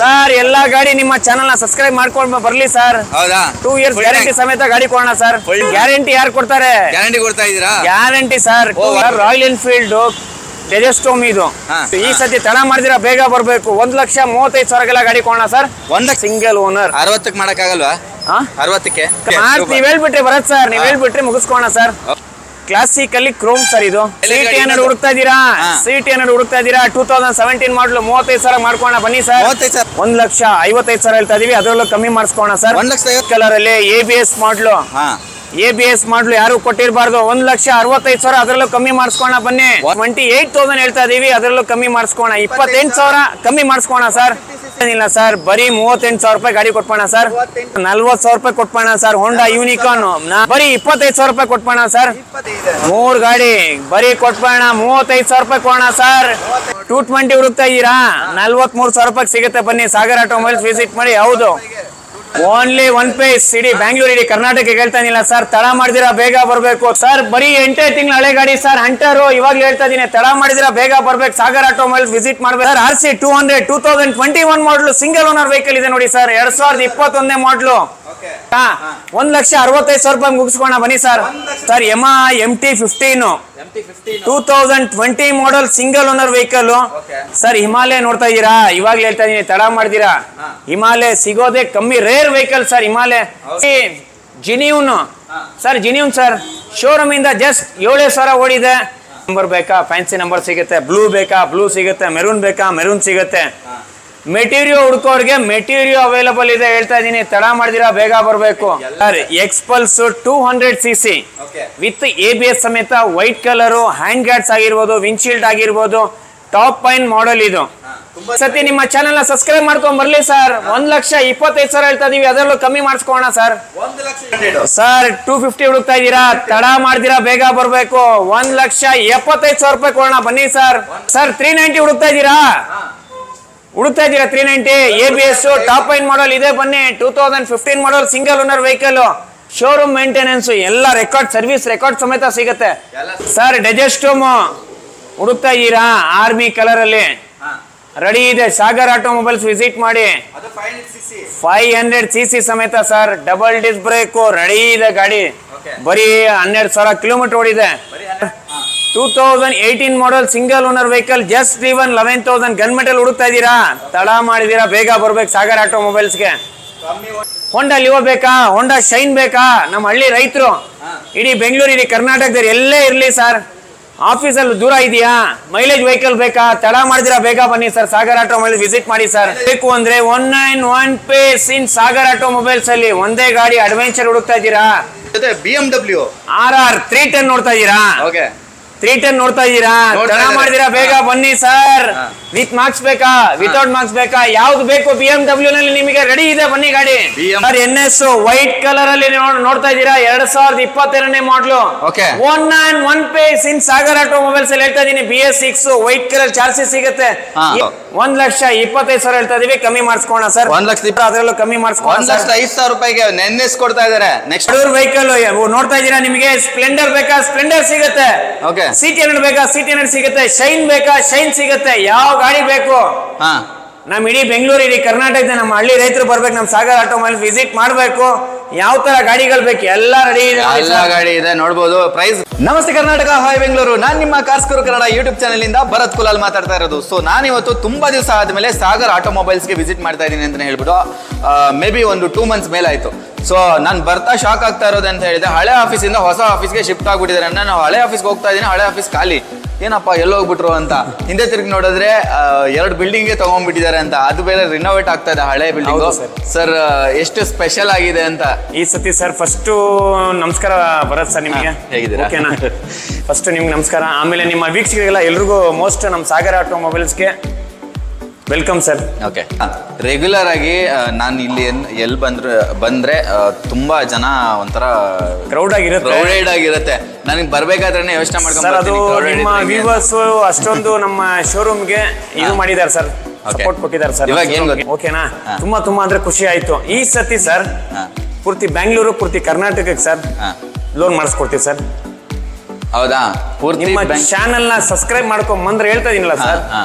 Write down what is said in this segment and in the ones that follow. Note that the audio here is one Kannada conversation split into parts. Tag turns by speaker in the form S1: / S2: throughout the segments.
S1: ಸರ್ ಎಲ್ಲಾ ಗಾಡಿ ನಿಮ್ಮ ಚಾನೆಲ್ ನ ಸಬ್ಸ್ಕ್ರೈಬ್ ಮಾಡ್ಕೊಂಡು ಬರ್ಲಿ ಸರ್.
S2: ಹೌದಾ?
S1: 2 years ಗ್ಯಾರಂಟಿ ಸಮೇತ ಗಾಡಿ ಕೊಡೋಣ ಸರ್. ಗ್ಯಾರಂಟಿ ಯಾರು ಕೊಡ್ತಾರೆ?
S2: ಗ್ಯಾರಂಟಿ ಕೊಡ್ತಾ ಇದೀರಾ?
S1: Guarantee sir. ರಾಯಲ್ ಎನ್ಫೀಲ್ಡ್ ಡೆಜೆಸ್ಟೋಮ್ ಇದು ಈ ಸತಿ ತಡ ಮಾಡಿದಿರಾ ಬೇಗ ಬರ್ಬೇಕು. 1,35,000 ಗಾಡಿ ಕೊಡೋಣ ಸರ್. ಸಿಂಗಲ್ ಓನರ್
S2: 60ಕ್ಕೆ ಮಾಡಕ್ ಆಗಲ್ವಾ? 60ಕ್ಕೆ
S1: ನೀವ್ ಹೇಳ್ಬಿಟ್ರೆ ಬರತ್ ಸರ್. ನೀವ್ ಹೇಳ್ಬಿಟ್ರೆ ಮುಗಿಸ್ಕೋಣ ಸರ್. ಕ್ಲಾಸಿಕ್ ಅಲ್ಲಿ ಕ್ರೋಮ್ ಸರ್ ಇದು. ಸಿಟಿ ಏನಾದ್ರು ಹುಡುಕ್ತಾ ಇದೀರಾ? ಸಿಟಿ ಏನಾದ್ರು ಹುಡುಕ್ತಾ ಇದೀರಾ? 2017 ಮಾಡಲು 35,000 ಮಾಡ್ಕೋಣ ಬನ್ನಿ ಸರ್. 1,55,000 ಹೇಳ್ತಾ ಇದೀವಿ, ಅದರಲ್ಲೂ ಕಮ್ಮಿ ಮಾಡಿಸ್ಕೋಣ ಸರ್.
S2: 1,50,000
S1: ಕಲರ್ ಅಲ್ಲಿ ABS ಮಾಡಲು. ABS ಮಾಡಲು ಯಾರು ಕೊಟ್ಟಿರಬಾರ್ದು. 1,65,000 ಅದರಲ್ಲೂ ಕಮ್ಮಿ ಮಾಡಿಸ್ಕೋಣ ಬನ್ನಿ. 28,000 ಹೇಳ್ತಾ ಇದೀವಿ, ಅದರಲ್ಲೂ ಕಮ್ಮಿ ಮಾಡಿಸ್ಕೋಣ. 28,000 ಕಮ್ಮಿ ಮಾಡಿಸ್ಕೋಣ ಸರ್. ಏನಿಲ್ಲ ಸರ್, ಬರೀ 38,000 ರೂಪಾಯಿ ಗಾಡಿ ಕೊಟ್ಕೋಣ ಸರ್. 40,000 ರೂಪಾಯಿ ಕೊಟ್ಕೋಣ ಸರ್. ಹೋಂಡಾ ಯೂನಿಕಾರ್ನ್ ಬರೀ 25,000 ರೂಪಾಯಿ ಕೊಟ್ಕೋಣ ಸರ್. 3 ಗಾಡಿ ಬರೀ ಕೊಟ್ಕೋಣ. 35,000 ರೂಪಾಯಿ ಕೊಡೋಣ ಸರ್. 220 ಹುಡುಕ್ತಾ ಇದ್ದೀರಾ? 43,000 ರೂಪಾಯಿ ಸಿಗುತ್ತೆ ಬನ್ನಿ. ಸಾಗರ್ ಆಟೋಮೊಬೈಲ್ಸ್ ವಿಸಿಟ್ ಮಾಡಿ. ಹೌದು, ಓನ್ಲಿ 1 ಪೇಸ್. ಇಡೀ ಬ್ಯಾಂಗ್ಳೂರ್ ಇಡೀ ಕರ್ನಾಟಕ ಹೇಳ್ತಾನಿಲ್ಲ ಸರ್. ತಡ ಮಾಡಿದಿರಾ ಬೇಗ ಬರ್ಬೇಕು ಸರ್. ಬರೀ 8 ತಿಂಗಳ ಹಳೆ ಗಾಡಿ ಸರ್. ಹಂಟರು ಇವಾಗ್ಲೂ ಹೇಳ್ತಾ ಇದೀನಿ, ತಡ ಮಾಡಿದಿರಾ ಬೇಗ ಬರ್ಬೇಕು. ಸಾಗರ್ ಆಟೋಮೊಬೈಲ್ಸ್ ವಿಸಿಟ್ ಮಾಡ್ಬೇಕು ಸರ್. RC 200 2021 ಮಾಡಲು ಸಿಂಗಲ್ ಓನರ್ ವೆಹಿಕಲ್ ಇದೆ ನೋಡಿ ಸರ್. 2021 ಮಾಡಲು 1,65,000 ರೂಪಾಯಿ ಮುಗಿಸ್ಕೋಣ ಬನ್ನಿ sir. Sir ಯಮಾ MT-15 2020 model single owner vehicle sir. Himalaya ನೋಡ್ತಾ ಇದೀರಾ? ಇವಾಗ್ಲೂ ಹೇಳ್ತಾ ಇದೀನಿ, ತಡ ಮಾಡಿದಿರಾ. ಹಿಮಾಲಯ ಸಿಗೋದೇ ಕಮ್ಮಿ, rare vehicle sir Himalaya. Genuine sir, genuine sir showroom ಇಂದ ಜಸ್ಟ್ 7,000 ಓಡಿದೆ. ನಂಬರ್ ಬೇಕಾ? ಫ್ಯಾನ್ಸಿ ನಂಬರ್ ಸಿಗುತ್ತೆ. ಬ್ಲೂ ಬೇಕಾ? ಬ್ಲೂ ಸಿಗುತ್ತೆ. ಮೆರೂನ್ ಬೇಕಾ? ಮೆರೂನ್ ಸಿಗುತ್ತೆ. ಮೆಟೀರಿಯಲ್ ಹುಡುಕೋರ್ಗೆ ಮೆಟೀರಿಯಲ್ ಅವೈಲಬಲ್ ಇದೆ. ಹೇಳ್ತಾ ಇದೀನಿ, ತಡ ಮಾಡಿದಿರಾ ಬೇಗ ಬರಬೇಕು sir. Xpulse 200cc with ABS ಸಮೇತ, ವೈಟ್ ಕಲರ್, ಹ್ಯಾಂಡ್ ಗಾರ್ಡ್ಸ್ ಆಗಿರ್ಬೋದು, ವಿಂಡ್ಶೀಲ್ಡ್ ಆಗಿರ್ಬೋದು, ಟಾಪ್ ಪೈನ್ ಮಾಡೆಲ್ ಇದು. ಸತಿ ನಿಮ್ಮ ಚಾನೆಲ್ ನ ಸಬ್ಸ್ಕ್ರೈಬ್ ಮಾಡ್ಕೊಂಡ್ ಬರ್ಲಿ ಸರ್. 1,25,000 ಹೇಳ್ತಾ ಇದೀವಿ, ಅದರಲ್ಲೂ ಕಮ್ಮಿ ಮಾಡಿಸ್ಕೋಣ ಸರ್. ಸರ್ 250 ಹುಡುಕ್ತಾ ಇದೀರಾ? ತಡ ಮಾಡಿದಿರಾ ಬೇಗ ಬರ್ಬೇಕು. 1,75,000 ರೂಪಾಯಿ ಕೊಡೋಣ ಬನ್ನಿ ಸರ್. ಸರ್ 390 ಹುಡುಕ್ತಾ ಇದೀರಾ? 390 ABS ಟಾಪ್ ಲೈನ್ ಮಾಡಲ್ ಇದೆ ಬನ್ನಿ. 2015 ಮಾಡಲ್ single owner vehicle. Showroom maintenance ಎಲ್ಲ ರೆಕಾರ್ಡ್, ಸರ್ವಿಸ್ ರೆಕಾರ್ಡ್ ಸಮೇತ ಸಿಗುತ್ತೆ ಸರ್. ಡೆಜೆಸ್ಟೋಮ್ ಹುಡುಕ್ತಾ ಇದ್ದೀರಾ? ಆರ್ಮಿ ಕಲರ್ ಅಲ್ಲಿ ರೆಡಿ ಇದೆ. ಸಾಗರ್ ಆಟೋಮೊಬೈಲ್ಸ್ ವಿಸಿಟ್ ಮಾಡಿ. 500cc ಸಮೇತ sir. Double disc brake ready ಇದೆ ಗಾಡಿ. ಬರೀ 12,000 ಕಿಲೋಮೀಟರ್ ಓಡಿದೆ. 2018 model single owner vehicle. Just driven 11,000 gun metal ಹುಡುಕ್ತಾ ಇದ್ದೀರಾ? ತಡ ಮಾಡಿದೀರಾ ಬೇಗ ಬರ್ಬೇಕು ಸಾಗರ್ ಆಟೋಮೊಬೈಲ್ಸ್ಗೆ. ಹೋಂಡಾ ಲಿವೋ ಬೇಕಾ? ಹೋಂಡಾ ಶೈನ್ ಬೇಕಾ? ನಮ್ಮ ಹಳ್ಳಿ ರೈತರು ಇಡೀ ಬೆಂಗಳೂರು ಇಡೀ ಕರ್ನಾಟಕದಲ್ಲಿ ಎಲ್ಲೇ ಇರ್ಲಿ ಸರ್. ಆಫೀಸಲ್ಲಿ ದೂರ ಇದೆಯಾ? ಮೈಲೇಜ್ ವೆಹಿಕಲ್ ಬೇಕಾ? ತಡ ಮಾಡಿದಿರಾ ಬೇಗ ಬನ್ನಿ ಸರ್. ಸಾಗರ್ ಆಟೋಮೊಬೈಲ್ ವಿಸಿಟ್ ಮಾಡಿ ಸರ್. ಬೇಕು ಅಂದ್ರೆ 191 ಪೇಸ್ ಇನ್ ಸಾಗರ್ ಆಟೋಮೊಬೈಲ್ಸ್ ಅಲ್ಲಿ ಒಂದೇ ಗಾಡಿ ಅಡ್ವೆಂಚರ್ ಹುಡುಕ್ತಾ ಇದ್ದೀರಾ?
S2: BMW
S1: RR 310 ನೋಡ್ತಾ ಇದ್ದೀರಾ? 310 ನೋಡ್ತಾ ಇದ್ದೀರಾ? ತಡ ಮಾಡಿದಿರಾ ಬೇಗ ಬನ್ನಿ ಸರ್. ವಿತ್ ಮಾರ್ಕ್ಸ್ ಬೇಕಾ? ವಿತೌಟ್ ಮಾರ್ಕ್ಸ್ ಬೇಕಾ? ಯಾವ್ದು ಬೇಕು? BMW ನಲ್ಲಿ ನಿಮಗೆ ರೆಡಿ ಇದೆ ಬನ್ನಿ ಗಾಡಿ. ಸರ್ NS ವೈಟ್ ಕಲರ್ ಅಲ್ಲಿ ನೋಡ್ತಾ ಇದ್ದೀರಾ? 2022 ಮಾಡಲು 191 ಪೇಸ್ ಇನ್ ಸಾಗರ್ ಆಟೋಮೊಬೈಲ್ಸ್ ಅಲ್ಲಿ ಹೇಳ್ತಾ ಇದೀನಿ. BS6 ವೈಟ್ ಕಲರ್ ಚಾರ್ಜಿ ಸಿಗುತ್ತೆ. 1,25,000 ಹೇಳ್ತಾ ಇದೀವಿ, ಕಮ್ಮಿ ಮಾಡಿಸ್ಕೋಣ ಸರ್. 1,20,000 ಅದರಲ್ಲೂ ಕಮ್ಮಿ ಮಾಡಿಸ್ಕೋಣ.
S2: 1,05,000 ರೂಪಾಯಿಗೆ NS ಕೊಡ್ತಾ ಇದಾರೆ. ನೆಕ್ಸ್ಟ್
S1: ವೆಹಿಕಲ್ ನೋಡ್ತಾ ಇದ್ದೀರಾ? ನಿಮಗೆ ಸ್ಪ್ಲೆಂಡರ್ ಬೇಕಾ? ಸ್ಪ್ಲೆಂಡರ್ ಸಿಗುತ್ತೆ. ಸಿಟಿ 100 ಬೇಕಾ? ಸಿಟಿ 100 ಸಿಗುತ್ತೆ. ಶೈನ್ ಬೇಕಾ? ಶೈನ್ ಸಿಗುತ್ತೆ. ಯಾವ ಗಾಡಿ ಬೇಕು? ನಮ್ ಇಡೀ ಬೆಂಗಳೂರು ಇಡೀ ಕರ್ನಾಟಕದ ನಮ್ಮ ಹಳ್ಳಿ ರೈತರು ಬರ್ಬೇಕು. ನಮ್ ಸಾಗರ್ ಆಟೋಮೊಬೈಲ್ ವಿಸಿಟ್ ಮಾಡ್ಬೇಕು. ಯಾವ ತರ ಗಾಡಿಗಳು ಬೇಕು ಎಲ್ಲ ರೆಡಿ ಇದೆ.
S2: ಎಲ್ಲ ಗಾಡಿ ಇದೆ ನೋಡ್ಬೋದು. ಪ್ರೈಸ್. ನಮಸ್ತೆ ಕರ್ನಾಟಕ, ಹಾಯ್ ಬೆಂಗಳೂರು. ನಾನ್ ನಿಮ್ಮ ಕಾರ್ಸ್ಕರು ಕನ್ನಡ ಯೂಟ್ಯೂಬ್ ಚಾನಲ್ ಇಂದ ಭರತ್ ಕುಲಾಲ್ ಮಾತಾಡ್ತಾ ಇರೋದು. ಸೊ ನಾನಿವತ್ತು ತುಂಬಾ ದಿವಸ ಆದ್ಮೇಲೆ ಸಾಗರ್ ಆಟೋಮೊಬೈಲ್ಸ್ ಗೆ ವಿಸಿಟ್ ಮಾಡ್ತಾ ಇದ್ದೀನಿ ಅಂತ ಹೇಳ್ಬಿಟ್ಟು ಮೇ ಬಿ ಒಂದು 2 months ಮೇಲೆ ಆಯ್ತು. ಸೊ ನಾನು ಬರ್ತಾ ಶಾಕ್ ಆಗ್ತಾ ಇರೋದು ಅಂತ ಹೇಳಿದೆ, ಹಳೆ ಆಫೀಸಿಂದ ಹೊಸ ಆಫೀಸ್ಗೆ ಶಿಫ್ಟ್ ಆಗ್ಬಿಟ್ಟಿದ್ದಾರೆ. ನಾನು ಹಳೆ ಆಫೀಸ್ಗೆ ಹೋಗ್ತಾ ಇದ್ದೀನಿ, ಹಳೆ ಆಫೀಸ್ ಖಾಲಿ. ಏನಪ್ಪ ಎಲ್ಲ ಹೋಗ್ಬಿಟ್ರು ಅಂತ ಹಿಂದೆ ತಿರುಗಿ ನೋಡಿದ್ರೆ 2 ಬಿಲ್ಡಿಂಗ್ ತಗೊಂಡ್ಬಿಟ್ಟಿದ್ದಾರೆ ಅಂತ. ಅದು ಬೇರೆ ರಿನೋವೇಟ್ ಆಗ್ತಾ ಇದೆ ಹಳೆ ಬಿಲ್ಡಿಂಗ್. ಸರ್ ಎಷ್ಟು ಸ್ಪೆಷಲ್ ಆಗಿದೆ ಅಂತ
S1: ಈ ಸತಿ ಸರ್. ಫಸ್ಟ್ ನಮಸ್ಕಾರ ಭರತ್ ಸರ್, ನಿಮಗೆ ಹೇಗಿದ್ದೀರಾ? ಓಕೆನಾ? ಫಸ್ಟ್ ನಿಮ್ಗೆ ನಮಸ್ಕಾರ. ಆಮೇಲೆ ನಿಮ್ಮ ವೀಕ್ಷಕರಿಗೆಲ್ಲ ಎಲ್ರಿಗೂ ಮೋಸ್ಟ್ ನಮ್ಮ ಸಾಗರ್ ಆಟೋಮೊಬೈಲ್ಸ್ಗೆ ವೆಲ್ಕಮ್ ಸರ್.
S2: ಓಕೆ, ರೆಗ್ಯುಲರ್ ಆಗಿ ನಾನು ಇಲ್ಲಿ ಎಲ್ಲಿ ಬಂದ್ರೆ ತುಂಬಾ ಜನ ಒಂಥರ ಕ್ರೌಡೆಡ್ ಆಗಿರುತ್ತೆ. ನನಗೆ ಬರ್ಬೇಕಾದ್ರೆ ಯೋಚನೆ ಮಾಡ್ಕೊಂಡು
S1: ನಿಮ್ಮ ವ್ಯೂವರ್ಸ್ ಅಷ್ಟೊಂದು ನಮ್ಮ ಶೋರೂಮ್ಗೆ ಇದು ಮಾಡಿದ್ದಾರೆ ಸರ್, ಸಪೋರ್ಟ್ ಕೊಟ್ಟಿದ್ದಾರೆ ಸರ್.
S2: ಇವಾಗ ಏನ್ ಗೊತ್ತಾ?
S1: ಓಕೆನಾ? ತುಂಬಾ ಅಂದ್ರೆ ಖುಷಿ ಆಯ್ತು. ಈ ಸತಿ ಸರ್ ಪೂರ್ತಿ ಬೆಂಗಳೂರು, ಪೂರ್ತಿ ಕರ್ನಾಟಕಕ್ಕೆ ಸರ್ ಲೋನ್ ಮಾಡಿಸ್ಕೊಡ್ತೀವಿ ಸರ್.
S2: ಹೌದಾ? ಪೂರ್ತಿ
S1: ನಿಮ್ಮ ಚಾನೆಲ್ ನ ಸಬ್ಸ್ಕ್ರೈಬ್ ಮಾಡ್ಕೊಂಡ್ ಬಂದ್ರೆ ಹೇಳ್ತಾ ಇದೀನಲ್ಲ ಸರ್,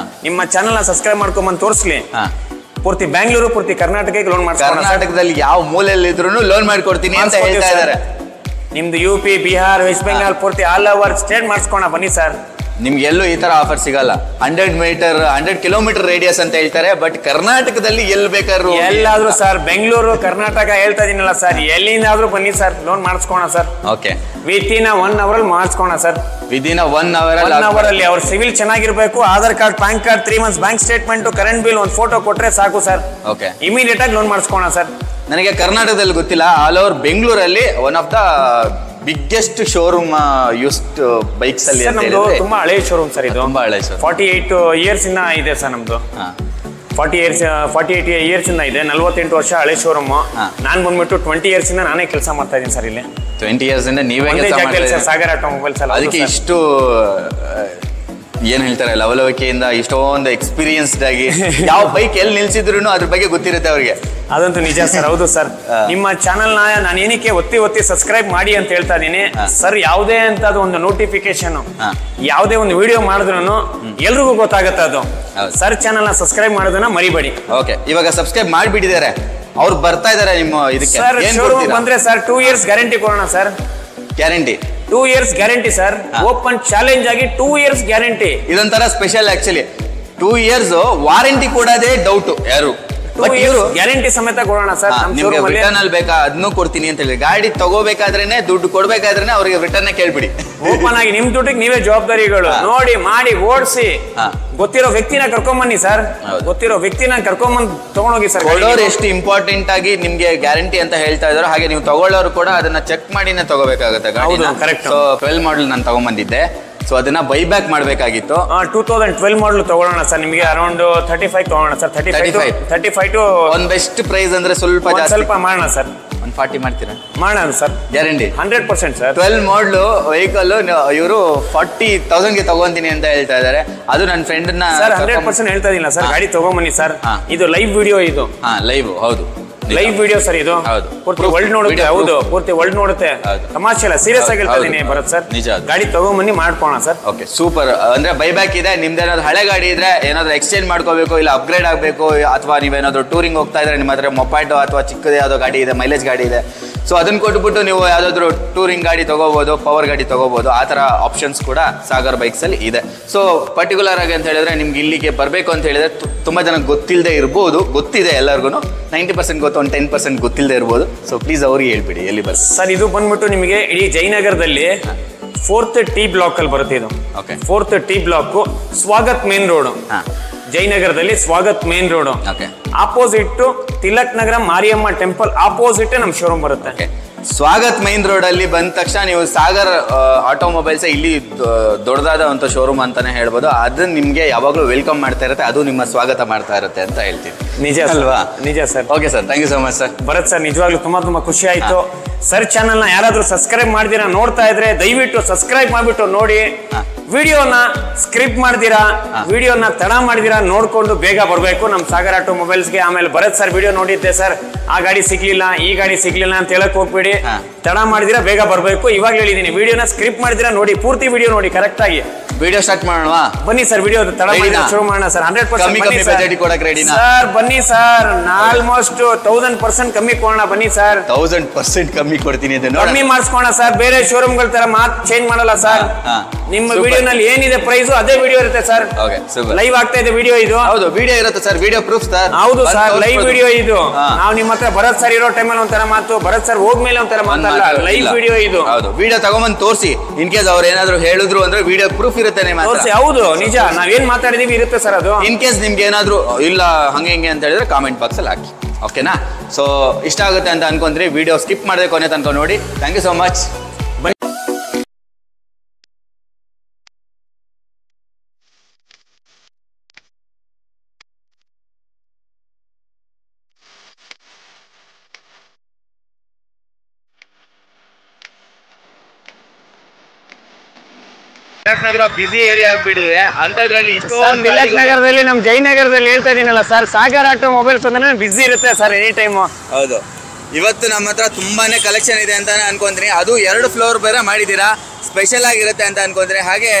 S1: ನಿಮ್ಮ ಚಾನೆಲ್ ನ ಸಬ್ಸ್ಕ್ರೈಬ್ ಮಾಡ್ಕೊಂಡ್ ಬಂದು ತೋರಿಸ್ಲಿ. ಪೂರ್ತಿ ಬ್ಯಾಂಗ್ಳೂರು ಪೂರ್ತಿ ಕರ್ನಾಟಕಕ್ಕೆ ಲೋನ್ ಮಾಡ್ಸ್ಕೊಣ.
S2: ಕರ್ನಾಟಕದಲ್ಲಿ ಯಾವ ಮೂಲೆಯಲ್ಲಿ ಇದ್ರು ಲೋನ್ ಮಾಡ್ಕೊಡ್ತೀನಿ ಅಂತ ಹೇಳ್ತಾ ಇದ್ದಾರೆ.
S1: ನಿಮ್ದು UP, ಬಿಹಾರ್, ವೆಸ್ಟ್ ಬೆಂಗಾಲ್ ಪೂರ್ತಿ ಆಲ್ ಓವರ್ ಸ್ಟೇಟ್ ಮಾಡಿಸ್ಕೋಣ ಬನ್ನಿ ಸರ್.
S2: ನಿಮ್ಗೆ ಎಲ್ಲೂ ಈ ತರ ಆಫರ್ ಸಿಗಲ್ಲ. 100 ಕಿಲೋಮೀಟರ್ ರೇಡಿಯಸ್ ಅಂತ ಹೇಳ್ತಾರೆ, ಬಟ್ ಕರ್ನಾಟಕದಲ್ಲಿ ಎಲ್ಲಿ ಬೇಕಾದ್ರು
S1: ಎಲ್ಲಾದ್ರೂ ಸರ್, ಬೆಂಗಳೂರು ಕರ್ನಾಟಕ ಹೇಳ್ತಾ ಇದೀನಲ್ಲ ಸರ್, ಎಲ್ಲಿಂದಾದ್ರೂ ಬನ್ನಿ ಸರ್, ಲೋನ್ ಮಾಡಿಸ್ಕೋಣ ಸರ್.
S2: ಓಕೆ,
S1: ವಿತಿನ್ 1 hour ಅಲ್ಲಿ ಮಾಡಿಸ್ಕೋಣ ಸರ್.
S2: ವಿದಿನ್ 1 hour
S1: ಅಲ್ಲಿ ಅವ್ರ ಸಿವಿಲ್ ಚೆನ್ನಾಗಿರ್ಬೇಕು, Aadhaar card, PAN card, 3 months bank statement, current bill, ಒಂದು ಫೋಟೋ ಕೊಟ್ರೆ ಸಾಕು ಸರ್.
S2: ಓಕೆ,
S1: ಇಮಿಡಿಯೇಟ್ ಆಗಿ ಲೋನ್ ಮಾಡಿಸ್ಕೋಣ ಸರ್.
S2: ನನಗೆ ಕರ್ನಾಟಕದಲ್ಲಿ ಗೊತ್ತಿಲ್ಲ, ಆಲ್ ಓವರ್ ಬೆಂಗಳೂರಲ್ಲಿ one of the biggest showroom used bikes ಅಲ್ಲಿ
S1: ನಮ್ದು ತುಂಬಾ ಹಳೆ ಶೋರೂಮ್ ಸರ್. ಇದು
S2: ತುಂಬಾ ಹಳೆ ಶೋರೂಮ್,
S1: 48 years ಇಂದ ಇದೆ ಸರ್ ನಮ್ದು. 48 years ಇಂದ ಇದೆ, 48 ವರ್ಷ ಹಳೆ ಶೋರೂಮ್. ನಾನ್ ಬಂದ್ಬಿಟ್ಟು 20 years ಇಂದ ನಾನೇ ಕೆಲಸ ಮಾಡ್ತಾ ಇದ್ದೀನಿ ಸರ್ ಇಲ್ಲಿ.
S2: 20 years ಇಂದ ನೀವೇ ಕೆಲಸ ಮಾಡ್ತಾ ಇದ್ದೀರಾ
S1: ಸಾಗರ್ ಆಟೋಮೊಬೈಲ್ಸ್ ಅಲ್ಲಿ.
S2: ಅದಕ್ಕೆ ಇಷ್ಟು ಏನ್ ಹೇಳ್ತಾರೆ ಲವಲವಿಕೆಯಿಂದ ಇಷ್ಟೊಂದು ಎಕ್ಸ್ಪೀರಿಯನ್ಸ್ಡ್ ಆಗಿ ಯಾವ ಬೈಕ್ ಎಲ್ಲಿ ನಿಲ್ಸಿದ್ರು ಅದ್ರ ಬಗ್ಗೆ ಗೊತ್ತಿರುತ್ತೆ ಅವ್ರಿಗೆ.
S1: ಅದಂತೂ ನಿಜ ಸರ್. ಹೌದು ಸರ್, ನಿಮ್ಮ ಚಾನಲ್ ನ ನಾನು ಏನಕ್ಕೆ ಒತ್ತಿ ಸಬ್ಸ್ಕ್ರೈಬ್ ಮಾಡಿ ಅಂತ ಹೇಳ್ತಾ ಇದೀನಿ ಸರ್. ಯಾವುದೇ ಅಂತ ಒಂದು ನೋಟಿಫಿಕೇಶನ್, ಯಾವುದೇ ಒಂದು ವಿಡಿಯೋ ಮಾಡಿದ್ರು ಎಲ್ರಿಗೂ ಗೊತ್ತಾಗುತ್ತೆ ಅದು. ಸರ್ ಚಾನಲ್ ನ ಸಬ್ಸ್ಕ್ರೈಬ್ ಮಾಡೋದನ್ನ ಮರಿಬೇಡಿ.
S2: ಓಕೆ, ಇವಾಗ ಸಬ್ಸ್ಕ್ರೈಬ್ ಮಾಡಿಬಿಟ್ಟಿದ್ದಾರೆ, ಅವ್ರು ಬರ್ತಾ ಇದಾರೆ ನಿಮ್ಮ ಇದಕ್ಕೆ.
S1: ಸರ್ ಶೋರೂಮ್ ಬಂದ್ರೆ ಸರ್ 2 years ಗ್ಯಾರಂಟಿ ಕೊಡೋಣ sir.
S2: Guarantee
S1: 2 years guarantee sir. Open challenge ಆಗಿ 2 years ಗ್ಯಾರಂಟಿ.
S2: ಇದೊಂಥರ ಸ್ಪೆಷಲ್ ಆಕ್ಚುಲಿ. 2 years ವಾರಂಟಿ ಕೊಡೋದೇ ಡೌಟ್ ಯಾರು.
S1: 2 years ಗ್ಯಾರಂಟಿ ಸಮೇತ ಕೊಡೋಣ ಸರ್.
S2: ನಿಮ್ಗೆ ರಿಟರ್ನ್ ಅಲ್ಲಿ ಬೇಕಾ ಅದನ್ನು ಕೊಡ್ತೀನಿ ಅಂತ ಹೇಳಿ. ಗಾಡಿ ತಗೋಬೇಕಾದ್ರೇನೆ ದುಡ್ಡು ಕೊಡ್ಬೇಕಾದ್ರೇನೆ ಅವ್ರಿಗೆ ರಿಟರ್ನ್ ಕೇಳ್ಬಿಡಿ.
S1: ಓಪನ್ ಆಗಿ ನಿಮ್ ದುಡ್ಡಿಗೆ ನೀವೇ ಜವಾಬ್ದಾರಿಗಳು. ನೋಡಿ, ಮಾಡಿ, ಓಡಿಸಿ, ಗೊತ್ತಿರೋ ವ್ಯಕ್ತಿನ ಕರ್ಕೊಂಬನ್ನಿ ಸರ್. ಗೊತ್ತಿರೋ ವ್ಯಕ್ತಿನ ಕರ್ಕೊಂಬಂದ್ ತಗೊಂಡೋಗಿ ಸರ್.
S2: ಕೊಡೋರು ಎಷ್ಟು ಇಂಪಾರ್ಟೆಂಟ್ ಆಗಿ ನಿಮ್ಗೆ ಗ್ಯಾರಂಟಿ ಅಂತ ಹೇಳ್ತಾ ಇದಾರೆ, ಹಾಗೆ ನೀವು ತಗೊಳ್ಳೋರು ಕೂಡ ಅದನ್ನ ಚೆಕ್ ಮಾಡಿನೇ ತಗೋಬೇಕಾಗುತ್ತೆ ಗಾಡಿನ.
S1: ಕರೆಕ್ಟ್.
S2: 12 ಮಾಡಲ್ ನಾನು ತಗೊಂಡ್ಬಂದಿದ್ದೆ, ಸೊ ಅದನ್ನ ಬೈಬ್ಯಾಕ್ ಮಾಡ್ಬೇಕಾಗಿತ್ತು.
S1: 2012 ಮಾಡಲ್ ತಗೊಳ್ಳೋಣ ಸರ್. ನಿಮಗೆ ಅರೌಂಡ್ 35 ತಗೊಳ್ಳೋಣ ಸರ್. 35 ಟು
S2: ಒಂದ್ ಬೆಸ್ಟ್ ಪ್ರೈಸ್ ಅಂದ್ರೆ ಸ್ವಲ್ಪ
S1: ಮಾಡೋಣ ಸರ್.
S2: 140 ಮಾಡ್ತೀರಾ?
S1: ಮಾಡೋಣ ಸರ್,
S2: ಗ್ಯಾರಂಟಿ
S1: 100% ಸರ್.
S2: 12 ಮಾಡಲು ವೆಹಿಕಲ್ ಇವರು 40,000ಗೆ ತಗೊಂತೀನಿ ಅಂತ ಹೇಳ್ತಾ ಇದಾರೆ. ಅದು ನನ್ನ ಫ್ರೆಂಡ್ ನ
S1: ಸರ್ 100% ಹೇಳ್ತಾ ಇದೀನಿ ಸರ್. ಗಾಡಿ ತಗೊಂಬನ್ನಿ ಸರ್. ಇದು ಲೈವ್ ವಿಡಿಯೋ. ಇದು
S2: ಲೈವ್, ಹೌದು
S1: ಲೈವ್ ವಿಡಿಯೋ ಸರ್. ಇದು ಪೂರ್ತಿ ವರ್ಲ್ಡ್ ನೋಡುತ್ತೆ. ಹೌದು, ಪೂರ್ತಿ ವರ್ಲ್ಡ್ ನೋಡುತ್ತೆ. ತಮಾಷೆ ಅಲ್ಲ, ಸೀರಿಯಸ್ ಆಗಿ ಹೇಳ್ತಾ ಇದೀನಿ ಭರತ್ ಸರ್.
S2: ನಿಜ.
S1: ಗಾಡಿ ತಗೊಂಬನ್ನಿ, ಮಾಡ್ಕೋಣ ಸರ್.
S2: Okay, super. ಅಂದ್ರೆ ಬೈಬ್ಯಾಕ್ ಇದೆ. ನಿಮ್ದೇನಾದ್ರು ಹಳೆ ಗಾಡಿ ಇದ್ರೆ ಏನಾದ್ರು ಎಕ್ಸ್ಚೇಂಜ್ ಮಾಡ್ಕೋಬೇಕು, ಇಲ್ಲ ಅಪ್ಗ್ರೇಡ್ ಆಗಬೇಕು, ಅಥವಾ ನೀವೇನಾದ್ರು ಟೂರಿಂಗ್ ಹೋಗ್ತಾ ಇದ್ರೆ ನಿಮ್ಮ ಹತ್ರ ಮೊಪೈಡ್ ಅಥವಾ ಚಿಕ್ಕದ ಯಾವ್ದೋ ಗಾಡಿ ಇದೆ, ಮೈಲೇಜ್ ಗಾಡಿ ಇದೆ, ಸೊ ಅದನ್ನ ಕೊಟ್ಬಿಟ್ಟು ನೀವು ಯಾವ್ದಾದ್ರು ಟೂರಿಂಗ್ ಗಾಡಿ ತಗೋಬಹುದು, ಪವರ್ ಗಾಡಿ ತಗೋಬಹುದು. ಆ ತರ ಆಪ್ಷನ್ಸ್ ಕೂಡ ಸಾಗರ್ ಬೈಕ್ಸ್ ಅಲ್ಲಿ ಇದೆ. ಸೊ ಪರ್ಟಿಕ್ಯುಲರ್ ಆಗಿ ಅಂತ ಹೇಳಿದ್ರೆ ನಿಮ್ಗೆ ಇಲ್ಲಿಗೆ ಬರಬೇಕು ಅಂತ ಹೇಳಿದ್ರೆ ತುಂಬಾ ಜನ ಗೊತ್ತಿಲ್ಲದೆ ಇರ್ಬೋದು. ಗೊತ್ತಿದೆ ಎಲ್ಲರಿಗೂ, 90% ಗೊತ್ತು, ಒಂದು 10% ಗೊತ್ತಿಲ್ಲದೆ ಇರ್ಬೋದು. ಸೊ ಪ್ಲೀಸ್ ಅವ್ರಿಗೆ ಹೇಳ್ಬಿಡಿ ಎಲ್ಲಿ ಬರುತ್ತೆ
S1: ಸರ್. ಇದು ಬಂದ್ಬಿಟ್ಟು ನಿಮಗೆ ಇಡೀ ಜಯನಗರದಲ್ಲಿ 4th T ಬ್ಲಾಕ್ ಅಲ್ಲಿ ಬರುತ್ತೆ. ಇದು 4th T block, Swagath Main Road. ಜಯನಗರದಲ್ಲಿ Swagath Main Road opposite Tilak Nagar Mariyamma temple opposite ನಮ್ ಶೋರೂಮ್ ಬರುತ್ತೆ.
S2: ಸ್ವಾಗತ್ ಮೈನ್ ರೋಡ್ ಅಲ್ಲಿ ಬಂದ ತಕ್ಷಣ ನೀವು ಸಾಗರ್ ಆಟೋಮೊಬೈಲ್ಸ್ ಇಲ್ಲಿ ದೊಡ್ಡದಾದ ಒಂದು ಶೋರೂಮ್ ಅಂತಾನೆ ಹೇಳ್ಬೋದು. ಅದನ್ನ ನಿಮ್ಗೆ ಯಾವಾಗ್ಲೂ ವೆಲ್ಕಮ್ ಮಾಡ್ತಾ ಇರುತ್ತೆ, ಅದು ನಿಮ್ಮ ಸ್ವಾಗತ ಮಾಡ್ತಾ ಇರುತ್ತೆ ಅಂತ ಹೇಳ್ತೀನಿ.
S1: ನಿಜ ಅಲ್ವಾ? ನಿಜ sir.
S2: Okay sir, thank you so much sir.
S1: Bharat sir, ನಿಜವಾಗ್ಲೂ ತುಂಬಾ ಖುಷಿ ಆಯ್ತು. ಸರ್ ಚಾನಲ್ ನ ಯಾರಾದ್ರೂ ಸಬ್ಸ್ಕ್ರೈಬ್ ಮಾಡ್ದಿರಾ ನೋಡ್ತಾ ಇದ್ರೆ ದಯವಿಟ್ಟು ಸಬ್ಸ್ಕ್ರೈಬ್ ಮಾಡ್ಬಿಟ್ಟು ನೋಡಿ. ವಿಡಿಯೋನ ಸ್ಕ್ರಿಪ್ಟ್ ಮಾಡ್ದಿರಾ, ವಿಡಿಯೋನ ತಡ ಮಾಡಿದಿರಾ ನೋಡ್ಕೊಂಡು ಬೇಗ ಬರ್ಬೇಕು ನಮ್ ಸಾಗರ್ ಆಟೋಮೊಬೈಲ್ಸ್ಗೆ. ಆಮೇಲೆ ಭರತ್ ಸರ್ ವಿಡಿಯೋ ನೋಡಿದ್ದೆ ಸರ್, ಆ ಗಾಡಿ ಸಿಗ್ಲಿಲ್ಲ, ಈ ಗಾಡಿ ಸಿಗ್ಲಿಲ್ಲ ಅಂತ ಹೇಳಕ್ ಹೋಗ್ಬೇಡಿ. ತಡ ಮಾಡಿದಿರಾ ಬೇಗ ಬರ್ಬೇಕು. ಇವಾಗ ಹೇಳಿದೀನಿ, ವಿಡಿಯೋನ ಸ್ಕ್ರಿಪ್ಟ್ ಮಾಡಿದಿರಾ ನೋಡಿ, ಪೂರ್ತಿ ವಿಡಿಯೋ ನೋಡಿ ಕರೆಕ್ಟ್ ಆಗಿ.
S2: ವಿಡಿಯೋ ಸ್ಟಾರ್ಟ್ ಮಾಡೋಣ
S1: ಬನ್ನಿ ಸರ್. ವಿಡಿಯೋ ತಡ ಮಾಡಿದ್ರೆ ಶುರು ಮಾಡೋಣ ಸರ್.
S2: 100%
S1: ಸರ್ ಬನ್ನಿ ಸರ್. ಆಲ್ಮೋಸ್ಟ್ 1000% ಕಮ್ಮಿ ಕೊಡೋಣ ಬನ್ನಿ ಸರ್.
S2: 1000% ಕಮ್ಮಿ ಕೊಡ್ತೀನಿ ಅಂತ
S1: ಕಮ್ಮಿ ಮಾಡಿಸ್ಕೋಣ ಸರ್. ಬೇರೆ ಶೋರೂಮ್ ಗಳ ತರ ಮಾತ್ ಚೇಂಜ್ ಮಾಡಲ್ಲ ಸರ್. ನಿಮ್ಮ ವಿಡಿಯೋ ನಲ್ಲಿ ಏನಿದೆ ಪ್ರೈಸ್ ಅದೇ ವಿಡಿಯೋ ಇರುತ್ತೆ ಸರ್. ಲೈವ್ ಆಗ್ತಾ ಇದೆ ವಿಡಿಯೋ ಇದು.
S2: ಹೌದು, ವಿಡಿಯೋ ಇರುತ್ತೆ ಸರ್. Video proof sir.
S1: ಹೌದು ಸರ್, ಲೈವ್ ವಿಡಿಯೋ ಇದು. ನಾವು ನಿಮ್ಮ ಹತ್ರ ಭರತ್ ಸರ್ ಇರೋ ಟೈಮಲ್ಲಿ ಒಂಥರ ಮಾತು, ಭರತ್ ಸರ್ ಹೋದ್ಮೇಲೆ ಒಂಥರ ಮಾತಲ್ಲ, ಲೈವ್ ವಿಡಿಯೋ ಇದು.
S2: ಹೌದು, ವಿಡಿಯೋ ತಗೊಂಬಂದು ತೋರಿಸಿ. ಇನ್ ಕೇಸ್ ಅವ್ರು ಏನಾದ್ರು ಹೇಳಿದ್ರು ಅಂದ್ರೆ ವಿಡಿಯೋ ಪ್ರೂಫ್ ಇರುತ್ತೆ.
S1: ಹೌದು, ನಿಜ. ನಾವೇನ್ ಮಾತಾಡಿದೀವಿ ಇರುತ್ತೆ ಸರ್ ಅದು.
S2: ಇನ್ ಕೇಸ್ ನಿಮ್ಗೆ ಏನಾದ್ರು ಇಲ್ಲ ಹಂಗೆ ಹಿಂಗೆ ಅಂತ ಹೇಳಿದ್ರೆ ಕಾಮೆಂಟ್ ಬಾಕ್ಸ್ ಅಲ್ಲಿ ಹಾಕಿ. ಓಕೆನಾ? ಸೊ ಇಷ್ಟ ಆಗುತ್ತೆ ಅಂತ ಅನ್ಕೊಂಡ್ರಿ, ವಿಡಿಯೋ ಸ್ಕಿಪ್ ಮಾಡದೆ ಕೊನೆ ತನಕ ನೋಡಿ. Thank you so much. Busy area ಆಗ್ಬಿಟ್ಟಿದೆ ಅಂತದ್ರಲ್ಲಿ
S1: ತಿಲಕ್ ನಗರದಲ್ಲಿ ನಮ್ ಜಯನಗರದಲ್ಲಿ ಹೇಳ್ತಾ ಇದೀನಲ್ಲ ಸರ್, ಸಾಗರ್ ಆಟೋಮೊಬೈಲ್ಸ್ ಅಂದ್ರೆ ಬಿಸಿ ಇರುತ್ತೆ ಸರ್ ಎನಿ ಟೈಮ್.
S2: ಹೌದು, ಇವತ್ತು ನಮ್ಮ ಹತ್ರ ತುಂಬಾನೇ ಕಲೆಕ್ಷನ್ ಇದೆ ಅಂತಾನೆ ಅನ್ಕೊಂತೀನಿ. ಅದು 2 ಫ್ಲೋರ್ ಬೇರೆ ಮಾಡಿದೀರಾ, ಸ್ಪೆಷಲ್ ಆಗಿರುತ್ತೆ ಅಂತ ಅನ್ಕೊಂಡ್ರೆ. ಹಾಗೆ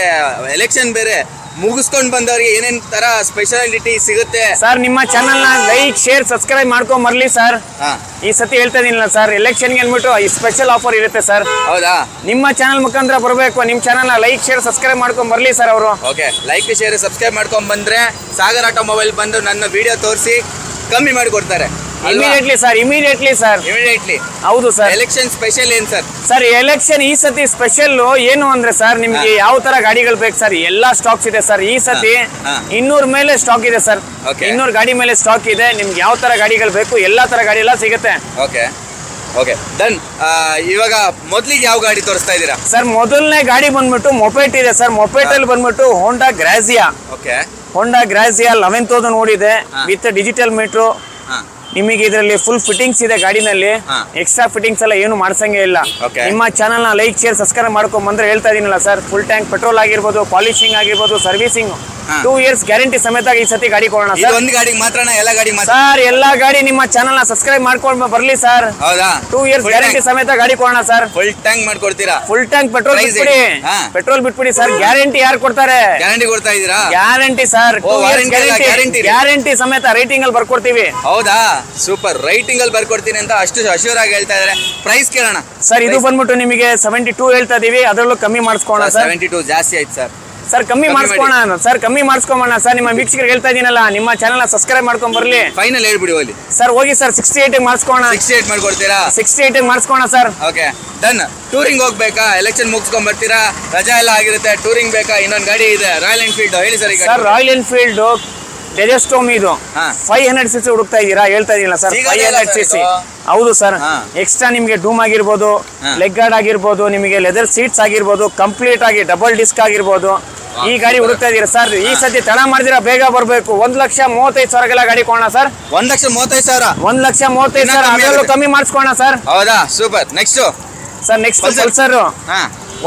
S2: ಎಲೆಕ್ಷನ್ ಬೇರೆ ಮುಗಿಸ್ಕೊಂಡ್ ಬಂದವ್ರಿಗೆ ಏನೇನ್ ತರ ಸ್ಪೆಷಾಲಿಟಿ ಸಿಗುತ್ತೆ
S1: ಸರ್ ನಿಮ್ಮ ಚಾನಲ್ ನ ಲೈಕ್ ಶೇರ್ ಸಬ್ಸ್ಕ್ರೈಬ್ ಮಾಡ್ಕೊಂಡ್ ಬರ್ಲಿ ಸರ್. ಈ ಸತಿ ಹೇಳ್ತಾ ಇದೀನಿಲ್ಲ ಸರ್, ಎಲೆಕ್ಷನ್ ಗೆ ಅಂದ್ಬಿಟ್ಟು ಈ ಸ್ಪೆಷಲ್ ಆಫರ್ ಇರುತ್ತೆ ಸರ್.
S2: ಹೌದಾ?
S1: ನಿಮ್ಮ ಚಾನಲ್ ಮುಖಾಂತರ ಬರಬೇಕು, ನಿಮ್ ಚಾನಲ್ ನ ಲೈಕ್ ಶೇರ್ ಸಬ್ಸ್ಕ್ರೈಬ್ ಮಾಡ್ಕೊಂಡ್ ಬರ್ಲಿ ಸರ್ ಅವರು.
S2: ಓಕೆ, ಲೈಕ್ ಶೇರ್ ಸಬ್ಸ್ಕ್ರೈಬ್ ಮಾಡ್ಕೊಂಡ್ ಬಂದ್ರೆ ಸಾಗರ್ ಆಟೋಮೊಬೈಲ್ ಬಂದು ನನ್ನ ವಿಡಿಯೋ ತೋರಿಸಿ ಕಮ್ಮಿ ಮಾಡಿ ಕೊಡ್ತಾರೆ.
S1: Immediately sir. ಹೌದು ಸರ್.
S2: ಎಲೆಕ್ಷನ್ ಸ್ಪೆಷಲ್ ಏನ್ ಸರ್?
S1: ಸರ್ ಎಲೆಕ್ಷನ್ ಈ ಸತಿ ಸ್ಪೆಷಲ್ ಏನು ಅಂದ್ರೆ ಸರ್, ನಿಮ್ಗೆ ಯಾವ ತರ ಗಾಡಿಗಳು ಬೇಕು ಸರ್, ಎಲ್ಲಾ ಸ್ಟಾಕ್ಸ್ ಇದೆ ಸರ್. ಈ ಸತಿ 200 ಮೇಲೆ ಸ್ಟಾಕ್ ಇದೆ ಸರ್. 200 ಗಾಡಿ ಮೇಲೆ ಸ್ಟಾಕ್ ಇದೆ. ನಿಮ್ಗೆ ಯಾವ ತರ ಗಾಡಿಗಳು ಬೇಕು ಎಲ್ಲಾ ತರ ಗಾಡಿ ಎಲ್ಲ ಸಿಗುತ್ತೆ.
S2: Okay done. ಇವಾಗ ಮೊದಲಿಗೆ ಯಾವ ಗಾಡಿ ತೋರಿಸ್ತಾ ಇದ್ದೀರಾ
S1: ಸರ್? ಮೊದಲನೇ ಗಾಡಿ ಬಂದ್ಬಿಟ್ಟು ಮೊಪೆಟ್ ಇದೆ ಸರ್. ಮೊಪೆಟ್ ಅಲ್ಲಿ ಬಂದ್ಬಿಟ್ಟು ಹೋಂಡಾ ಗ್ರಾಜಿಯಾ. ಹೋಂಡಾ ಗ್ರಾಜಿಯಾ 11,000 ಓಡಿದೆ ವಿತ್ ಡಿಜಿಟಲ್ ಮೀಟ್ರು. ನಿಮಗೆ ಇದರಲ್ಲಿ ಫುಲ್ ಫಿಟ್ಟಿಂಗ್ಸ್ ಇದೆ ಗಾಡಿನಲ್ಲಿ. ಎಕ್ಸ್ಟ್ರಾ ಫಿಟ್ಟಿಂಗ್ಸ್ ಎಲ್ಲ ಏನು ಮಾಡ್ಸಂಗೆ ಇಲ್ಲ. ನಿಮ್ಮ ಚಾನಲ್ ನ ಲೈಕ್ ಶೇರ್ ಸಬ್ಸ್ಕ್ರೈಬ್ ಮಾಡ್ಕೊಂಡ್ ಬಂದ್ರೆ ಹೇಳ್ತಾ ಇದೀನಲ್ಲ ಸರ್, ಫುಲ್ ಟ್ಯಾಂಕ್ ಪೆಟ್ರೋಲ್ ಆಗಿರ್ಬೋದು, ಪಾಲಿಶಿಂಗ್ ಆಗಿರ್ಬೋದು, ಸರ್ವಿಸಿಂಗ್ 2 years ಗ್ಯಾರಂಟಿ ಸಮೇತ ಈ ಸತಿ ಗಾಡಿ ಕೊಡೋಣ ಸರ್.
S2: ಒಂದು ಗಾಡಿ ಮಾತ್ರ ಎಲ್ಲ ಗಾಡಿ
S1: ಸರ್ ಎಲ್ಲಾ ಗಾಡಿ ನಿಮ್ಮ ಚಾನಲ್ ನ ಸಬ್ಸ್ಕ್ರೈಬ್ ಮಾಡ್ಕೊಂಡು ಬರ್ಲಿ ಸರ್.
S2: ಹೌದಾ?
S1: 2 years ಗ್ಯಾರಂಟಿ ಸಮೇತ ಗಾಡಿ ಕೊಡೋಣ ಸರ್.
S2: ಫುಲ್ ಟ್ಯಾಂಕ್ ಮಾಡ್ಕೊಡ್ತೀರಾ?
S1: ಫುಲ್ ಟ್ಯಾಂಕ್ ಪೆಟ್ರೋಲ್ ಬಿಟ್ಬಿಡಿ ಸರ್. ಗ್ಯಾರಂಟಿ ಯಾರು ಕೊಡ್ತಾರೆ?
S2: ಗ್ಯಾರಂಟಿ ಕೊಡ್ತಾ ಇದೀರಾ?
S1: Guarantee sir. 2 years ಗ್ಯಾರಂಟಿ ಸಮೇತ ರೈಟಿಂಗ್ ಅಲ್ಲಿ ಬರ್ಕೊಡ್ತೀವಿ.
S2: ಹೌದಾ? ಸೂಪರ್. ರೈಟಿಂಗ್ ಅಲ್ಲಿ ಬರ್ಕೊಡ್ತೀನಿ ಅಂತ ಅಷ್ಟು ಅಶ್ಯೂರ್ ಆಗಿ ಹೇಳ್ತಾ ಇದಾರೆ. ಪ್ರೈಸ್ ಕೇಳೋಣ
S1: ಸರ್. ಇದು ಬಂದ್ಬಿಟ್ಟು ನಿಮಗೆ 72 ಹೇಳ್ತಾ ಇದೀವಿ, ಅದರಲ್ಲೂ ಕಮ್ಮಿ ಮಾಡಿಸ್ಕೋಣ ಸರ್.
S2: 72 ಜಾಸ್ತಿ ಆಯ್ತು ಸರ್.
S1: ಸರ್ ಕಮ್ಮಿ ಮಾಡಿಸ್ಕೋಣ ಸರ್. ನಿಮ್ಮ ವೀಕ್ಷಕರಿಗೆ ಹೇಳ್ತಾ ಇದೀನಲ್ಲ, ನಿಮ್ಮ ಚಾನಲ್ ಸಬ್ಸ್ಕ್ರೈಬ್ ಮಾಡ್ಕೊಂಡ್ ಬರ್ಲಿ.
S2: ಫೈನಲ್ ಹೇಳ್ಬಿಡಿ ಹೋಗಿ
S1: ಸರ್. ಹೋಗಿ ಸರ್ 68 ಮಾಡಿಸ್ಕೋಣ.
S2: 68 ಮಾಡ್ಕೊಡ್ತೀರಾ?
S1: 68 ಮಾಡಿಸ್ಕೋಣ ಸರ್.
S2: Okay done. ಟೂರಿಂಗ್ ಹೋಗ್ಬೇಕಾ? ಎಲೆಕ್ಷನ್ ಮುಗಿಸ್ಕೊಂಡ್ ಬರ್ತೀರಾ, ರಜಾ ಎಲ್ಲ ಆಗಿರುತ್ತೆ, ಟೂರಿಂಗ್ ಬೇಕಾ? ಇನ್ನೊಂದು ಗಾಡಿ ಇದೆ ರಾಯಲ್ ಎನ್ಫೀಲ್ಡ್, ಹೇಳಿ ಸರ್.
S1: ಸರ್ ರಾಯಲ್ ಎನ್ಫೀಲ್ಡ್ ಡೆಜೆಸ್ಟೋಮ್ ಇದು 500cc ಹುಡುಕ್ತಾ ಇದೀರಾ? ಹೇಳ್ತಾ ಇದೀನಲ್ಲ ಸರ್, 500cc. ಹೌದು ಸರ್. ಎಕ್ಸ್ಟ್ರಾ ನಿಮಗೆ ಡೂಮ್ ಆಗಿರ್ಬೋದು, ಲೆಗ್ ಗಾರ್ಡ್ ಆಗಿರ್ಬೋದು, ನಿಮಗೆ ಲೆದರ್ ಸೀಟ್ಸ್ ಆಗಿರ್ಬೋದು, ಕಂಪ್ಲೀಟ್ ಆಗಿ ಡಬಲ್ ಡಿಸ್ಕ್ ಆಗಿರ್ಬೋದು, ಈ ಗಾಡಿ ಹುಡುಕ್ತಾ ಇದೀರಾ ಸರ್. ಈ ಸತಿ ತಡ ಮಾಡಿದಿರಾ, ಬೇಗ ಬರ್ಬೇಕು. 1,35,000 ಗಾಡಿ ಕೊಡೋಣ ಸರ್.
S2: 1,35,000?
S1: 1,35,000 ಅದರಲ್ಲೂ ಕಮ್ಮಿ ಮಾಡಿಸ್ಕೋಣ ಸರ್.
S2: ಹೌದಾ? Super. Next
S1: sir, next Pulsar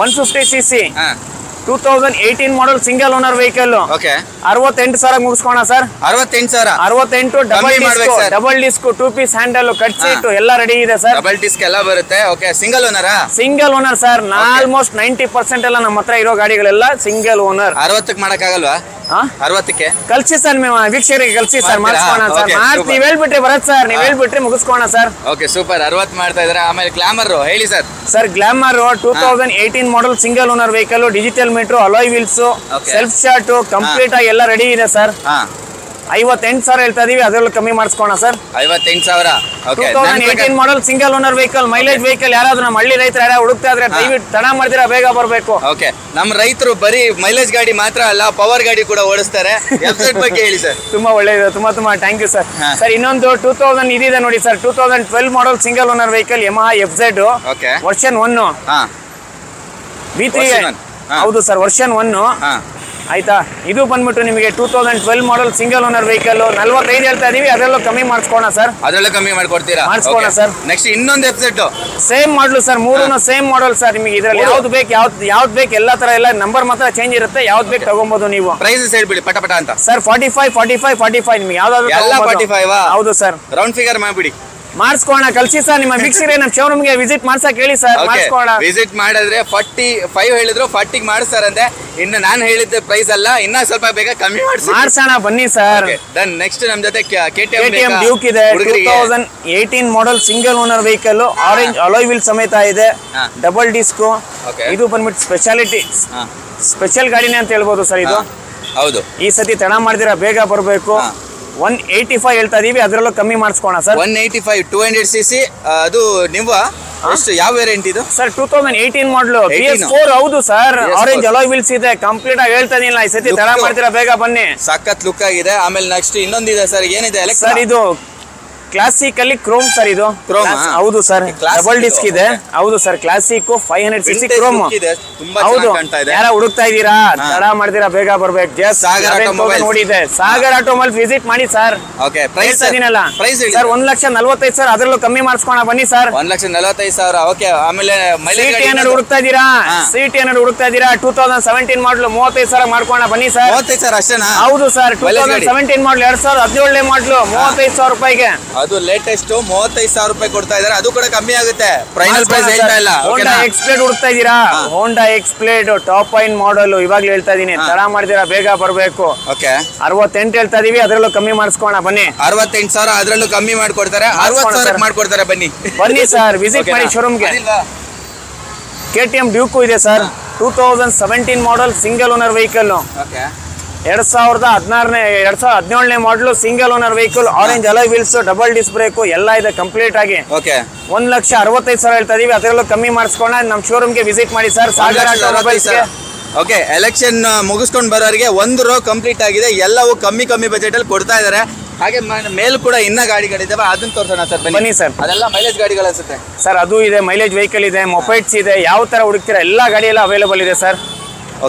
S1: 150cc 2018 model single owner vehicle. 68,000 ಮುಗಿಸ್ಕೋಣ sir. 68 double disc 2 piece handle, cut seat ಎಲ್ಲ ರೆಡಿ ಇದೆ ಸರ್.
S2: ಡಬಲ್ ಡಿಸ್ಕ್ ಎಲ್ಲ ಬರುತ್ತೆ. Okay, single
S1: owner sir. Almost 90% ಎಲ್ಲ ನಮ್ಮ ಹತ್ರ ಇರೋ ಗಾಡಿಗಳೆಲ್ಲ ಸಿಂಗಲ್ ಓನರ್.
S2: 60ಕ್ಕೆ ಮಾಡಕ್ಕಾಗಲ್ವಾ? 60ಕ್ಕೆ
S1: ಕಳ್ಸಿ ಸರ್. ನೀವು ವೀಕ್ಷಕರಿಗೆ ಕಳ್ಸಿ ಸರ್, ಮಾಡಿಸ್ಕೋಣ ಸರ್. ನೀವ್ ಹೇಳ್ಬಿಟ್ರೆ ಬರತ್ ಸರ್, ನೀವ್ ಹೇಳ್ಬಿಟ್ರೆ ಮುಗಿಸ್ಕೋಣ ಸರ್.
S2: Okay super. 60 ಮಾಡ್ತಾ ಇದಾರೆ. ಆಮೇಲೆ ಗ್ಲಾಮರ್ ಹೇಳಿ sir.
S1: Sir glamour 2018 model single owner vehicle, digital metre, alloy wheels, self start, complete ಆಗಿ ಎಲ್ಲ ರೆಡಿ ಇದೆ ಸರ್. 58,000 ಹೇಳ್ತಾ ಇದೀವಿ, ಅದರಲ್ಲೂ ಕಮ್ಮಿ ಮಾಡಿಸ್ಕೋಣ sir.
S2: 58,000.
S1: 2018 model single owner vehicle, mileage vehicle. ಯಾರಾದ್ರೂ ನಮ್ಮ ಹಳ್ಳಿ ರೈತರು ಯಾರು ಹುಡುಕ್ತಾ ಇದ್ರೆ ದಯವಿಟ್ಟು ತಡ ಮಾಡ್ತೀರಾ, ಬೇಗ ಬರಬೇಕು.
S2: ಓಕೆ, ನಮ್ಮ ರೈತರು ಬರೀ ಮೈಲೇಜ್ ಗಾಡಿ ಮಾತ್ರ ಅಲ್ಲ, ಪವರ್ ಗಾಡಿ ಕೂಡ ಓಡಿಸ್ತಾರೆ. ವೆಬ್ಸೈಟ್ ಬಗ್ಗೆ ಹೇಳಿ ಸರ್.
S1: ತುಂಬಾ ಒಳ್ಳೆಯದು, ತುಂಬಾ ಥ್ಯಾಂಕ್ ಯು ಸರ್. ಸರ್ ಇನ್ನೊಂದು 2000 ಇದಿದೆ ನೋಡಿ sir, 2012 model single owner vehicle, Yamaha FZ version 1 V3. ಹೌದು ಸರ್, ವರ್ಷನ್ 1 ಆಯ್ತಾ. ಇದು ಬಂದ್ಬಿಟ್ಟು ನಿಮಗೆ 2012 ಮಾಡಲ್ ಸಿಂಗಲ್ ಓನರ್ ವೆಹಿಕಲ್, 45 ಹೇಳ್ತಾ ಇದೀವಿ, ಅದರಲ್ಲೂ ಕಮ್ಮಿ ಮಾಡಿಸ್ಕೋಣ ಸರ್.
S2: ಅದರಲ್ಲೂ ಕಮ್ಮಿ ಮಾಡ್ಕೊಡ್ತೀರಾ?
S1: ಮಾಡಿಸ್ಕೋಣ ಸರ್.
S2: ನೆಕ್ಸ್ಟ್ ಇನ್ನೊಂದು FZ
S1: same model sir, 3 same model sir. ನಿಮಗೆ ಇದರಲ್ಲಿ ಯಾವ್ದು ಬೇಕು, ಯಾವ್ದು ಬೇಕು, ಎಲ್ಲಾ ತರ ಎಲ್ಲ ನಂಬರ್ ಮಾತ್ರ ಚೇಂಜ್ ಇರುತ್ತೆ. ಯಾವ್ದು ಬೇಕು ತಗೊಬಹುದು ನೀವು.
S2: ಪ್ರೈಸಸ್ ಹೇಳ್ಬಿಡಿ ಪಟ ಪಟ ಅಂತ
S1: ಸರ್. 45 ನಿಮಗೆ ಯಾವ್ದಾದ್ರು
S2: ಎಲ್ಲ 45.
S1: ಹೌದು ಸರ್.
S2: ರೌಂಡ್ ಫಿಗರ್ ಮಾಡ್ಬಿಡಿ,
S1: ಮಾಡಿಸ್ಕೋಣ. ಕಳ್ಸಿ ಸರ್. ನಿಮ್ಮ ವೀಕ್ಷಕರೇ ನಮ್ಮ ಶೋರೂಮ್ಗೆ ವಿಸಿಟ್ ಮಾಡ್ಸಕ್ ಹೇಳಿ ಸರ್, ಮಾಡಿಸ್ಕೋಣ.
S2: ವಿಸಿಟ್ ಮಾಡಿದ್ರೆ 45 ಹೇಳಿದ್ರು, 40 ಮಾಡಿಸ್ತಾರಂತೆ. ಇನ್ನು ನಾನು ಹೇಳಿದ್ದ ಪ್ರೈಸ್ ಅಲ್ಲ, ಇನ್ನ ಸ್ವಲ್ಪ ಬೇಗ ಕಮ್ಮಿ
S1: ಮಾಡ್ಸೋಣ, ಬನ್ನಿ ಸರ್.
S2: ದೆನ್ ನೆಕ್ಸ್ಟ್ ನಮ್ ಜೊತೆ
S1: KTM ಡ್ಯೂಕ್ ಇದೆ, 2018 model single owner vehicle, orange alloy wheel ಸಮೇತ ಇದೆ, ಡಬಲ್ ಡಿಸ್ಕ್. ಇದು ಬಂದ್ಬಿಟ್ಟು ಸ್ಪೆಷಲ್ ಗಾಡಿನೇ ಅಂತ ಹೇಳ್ಬೋದು ಸರ್ ಇದು.
S2: ಹೌದು.
S1: ಈ ಸತಿ ತಡ ಮಾಡಿದಿರಾ, ಬೇಗ ಬರಬೇಕು. 185 ಹೇಳ್ತಾ ಇದೀವಿ, ಅದರಲ್ಲೂ ಕಮ್ಮಿ ಮಾಡಿಸ್ಕೋಣ ಸರ್.
S2: 185 200cc. ಅದು ನೀವು ಎಷ್ಟು ಯಾವ ವೇರಿಯಂಟ್ ಇದು
S1: ಸರ್? 2018 ಮಾಡಲು PS4. ಹೌದು ಸರ್. ಆರೆಂಜ್ ಅಲಾಯ್ ವೀಲ್ಸ್ ಇದೆ, ಕಂಪ್ಲೀಟ್ ಆಗಿ ಹೇಳ್ತಾ ಇದೀನಿ. ಈ ಸತಿ ತಡ ಮಾಡ್ತೀರಾ, ಬೇಗ ಬನ್ನಿ.
S2: ಸಖತ್ ಲುಕ್ ಆಗಿದೆ. ಆಮೇಲೆ ನೆಕ್ಸ್ಟ್ ಇನ್ನೊಂದಿದೆ ಸರ್, ಏನಿದೆ
S1: ಸರ್? ಇದು ಕ್ಲಾಸಿಕಲ್ಲಿ ಕ್ರೋಮ್ ಸರ್. ಇದು ಕ್ರೋಮ್. ಹೌದು ಸರ್, ಡಬಲ್ ಡಿಸ್ಕ್ ಇದೆ. ಹೌದು ಸರ್, ಕ್ಲಾಸಿಕ್ 500cc ಕ್ರೋಮ್. ಹೌದು. ಯಾರ ಹುಡುಕ್ತಾ ಇದೀರಾ, ತಡ ಮಾಡ್ತೀರಾ, ಬೇಗ ಬರ್ಬೇಕು. ನೋಡಿದೆ ಸಾಗರ್ ಆಟೋಮೊಬೈಲ್ಸ್ ವಿಸಿಟ್ ಮಾಡಿ ಸರ್. ಹೇಳ್ತಾ ಇದೀನಲ್ಲ ಸರ್. 1,45,000 ಅದರಲ್ಲೂ ಕಮ್ಮಿ ಮಾಡಿಸ್ಕೋಣ, ಬನ್ನಿ ಸರ್.
S2: 1,45,000. ಓಕೆ. ಆಮೇಲೆ
S1: CT ಹುಡುಕ್ತಾ ಇದೀರಾ? CT ಹುಡುಕ್ತಾ ಇದೀರಾ? 2017 ಮಾಡಲು 35,000 ಮಾಡ್ಕೋಣ, ಬನ್ನಿ ಸರ್.
S2: 35,000 ಅಷ್ಟೇನಾ?
S1: ಹೌದು ಸರ್. 2017 ಮಾಡಲು 2017 ಮಾಡಲು 35,000 ರೂಪಾಯಿಗೆ
S2: ಅದು ಲೇಟೆಸ್ಟ್ 35,000 ರೂಪಾಯಿ ಕೊಡ್ತಾ ಇದಾರೆ. ಅದು ಕೂಡ ಕಮ್ಮಿ ಆಗುತ್ತೆ, ಫೈನಲ್ ಪ್ರೈಸ್ ಹೇಳ್ತಾ ಇಲ್ಲ.
S1: ಹೋಂಡಾ ಎಕ್ಸ್ಪ್ಲೇಡ್ ಹುಡುಕ್ತಾ ಇದೀರಾ? ಹೋಂಡಾ ಎಕ್ಸ್ಪ್ಲೇಡ್ ಟಾಪ್ ಲೈನ್ ಮಾಡಲ್ ಇವಾಗ್ಲೂ ಹೇಳ್ತಾ ಇದೀನಿ, ತಡ ಮಾಡ್ತೀರಾ, ಬೇಗ ಬರ್ಬೇಕು.
S2: ಓಕೆ
S1: 68 ಹೇಳ್ತಾ ಇದೀವಿ, ಅದ್ರಲ್ಲೂ ಕಮ್ಮಿ ಮಾಡಿಸ್ಕೋಣ ಬನ್ನಿ.
S2: 68,000 ಅದ್ರಲ್ಲೂ ಕಮ್ಮಿ ಮಾಡ್ಕೊಡ್ತಾರೆ, 60,000 ಮಾಡ್ಕೊಡ್ತಾರೆ. ಬನ್ನಿ
S1: ಸರ್, ವಿಸಿಟ್ ಮಾಡಿ ಶೋರೂಮ್ಗೆ. KTM ಡ್ಯೂಕು ಇದೆ sir, 2017 model single owner vehicle. 2017ನೇ model single owner vehicle, orange alloy wheels, double disc brake ಎಲ್ಲ ಇದೆ ಕಂಪ್ಲೀಟ್ ಆಗಿ. 1,65,000 ಹೇಳ್ತಾ ಇದೀವಿ, ಅದರಲ್ಲೂ ಕಮ್ಮಿ ಮಾಡಿಸ್ಕೊಂಡ ನಮ್ಮ ಶೋರೂಮ್ಗೆ ವಿಸಿಟ್ ಮಾಡಿ ಸರ್. ಸಾಗರ್ ಆಟೋಮೊಬೈಲ್ಸ್ಗೆ.
S2: ಓಕೆ, ಎಲೆಕ್ಷನ್ ಮುಗಿಸ್ಕೊಂಡು ಬರೋರಿಗೆ 1 ರೋ ಕಂಪ್ಲೀಟ್ ಆಗಿದೆ, ಎಲ್ಲವೂ ಕಮ್ಮಿ ಬಜೆಟ್ ಅಲ್ಲಿ ಕೊಡ್ತಾ ಇದಾರೆ. ಹಾಗೆ ಮೇಲ್ ಕೂಡ ಇನ್ನ ಗಾಡಿಗಳಿದ್ದಾವೆ, ಅದನ್ನ ತೋರಿಸೋಣ ಸರ್.
S1: ಬನ್ನಿ ಸರ್.
S2: ಅದೆಲ್ಲ ಮೈಲೇಜ್ ಗಾಡಿಗಳು ಅನ್ಸುತ್ತೆ
S1: ಸರ್. ಅದು ಇದೆ, ಮೈಲೇಜ್ ವೆಹಿಕಲ್ ಇದೆ, ಮೊಪೈಡ್ಸ್ ಇದೆ, ಯಾವ ತರ ಹುಡುಕ್ತೀರಾ ಎಲ್ಲ ಗಾಡಿ ಎಲ್ಲ ಅವೈಲೇಬಲ್ ಇದೆ ಸರ್.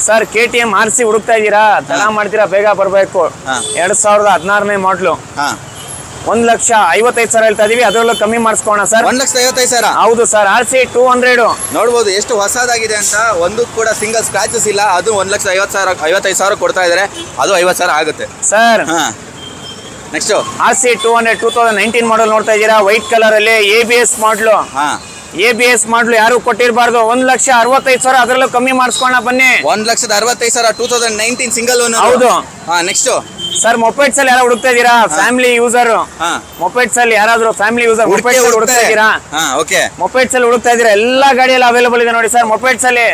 S1: ಸರ್ KTM RC ಹುಡುಕ್ತಾ ಇದ್ದೀರಾ, ತಡ ಮಾಡ್ತೀರಾ, ಬೇಗ ಬರಬೇಕು. 2016ನೇ ಮಾಡಲು, 1,55,000 ಹೇಳ್ತಾ ಇದೀವಿ, ಅದರಲ್ಲೂ ಕಮ್ಮಿ ಮಾಡಿಸ್ಕೋಣ ಸರ್.
S2: 1,55,000?
S1: ಹೌದು ಸರ್. RC 200
S2: ನೋಡ್ಬೋದು ಎಷ್ಟು ಹೊಸದಾಗಿದೆ ಅಂತ, ಒಂದು ಕೂಡ ಸಿಂಗಲ್ ಸ್ಕ್ರಾಚಸ್ ಇಲ್ಲ. ಅದು 1,55,000 ಕೊಡ್ತಾ ಇದಾರೆ, ಅದು 50,000 ಆಗುತ್ತೆ ಸರ್. ನೆಕ್ಸ್ಟ್
S1: RC 200 2019 ಮಾಡಲ್ ನೋಡ್ತಾ ಇದ್ದೀರಾ, ವೈಟ್ ಕಲರ್ ಅಲ್ಲಿ ABS ಮಾಡಲು. ABS ಮಾಡಲು ಯಾರು ಕೊಟ್ಟಿರಬಾರ್ದು, 1,65,000 ಅದರಲ್ಲೂ ಕಮ್ಮಿ ಮಾಡಿಸ್ಕೋಣ ಬನ್ನಿ.
S2: 1,65,000 2019 ಸಿಂಗಲ್ ಓನರ್.
S1: ಹೌದು.
S2: ನೆಕ್ಸ್ಟ್
S1: ಸರ್, ಮೊಪೈಡ್ಸ್ ಅಲ್ಲಿ ಯಾರು ಹುಡುಕ್ತಾ ಇದ್ದೀರಾ? Family user. ಮೊಪೈಡ್ಸ್ ಅಲ್ಲಿ ಯಾರಾದ್ರೂ ಫ್ಯಾಮಿಲಿ ಯೂಸರ್ ಮೊಪೈಡ್ಸ್ ಅಲ್ಲಿ ಹುಡುಕ್ತಾ ಇದ್ದೀರಾ? ಮೊಪೈಡ್ಸ್ ಅಲ್ಲಿ ಹುಡುಕ್ತಾ ಇದ್ದೀರಾ, ಎಲ್ಲಾ ಗಾಡಿ ಎಲ್ಲ ಅವೈಲೇಬಲ್ ಇದೆ ನೋಡಿ ಸರ್. ಮೊಪೈಡ್ಸ್ ಅಲ್ಲಿ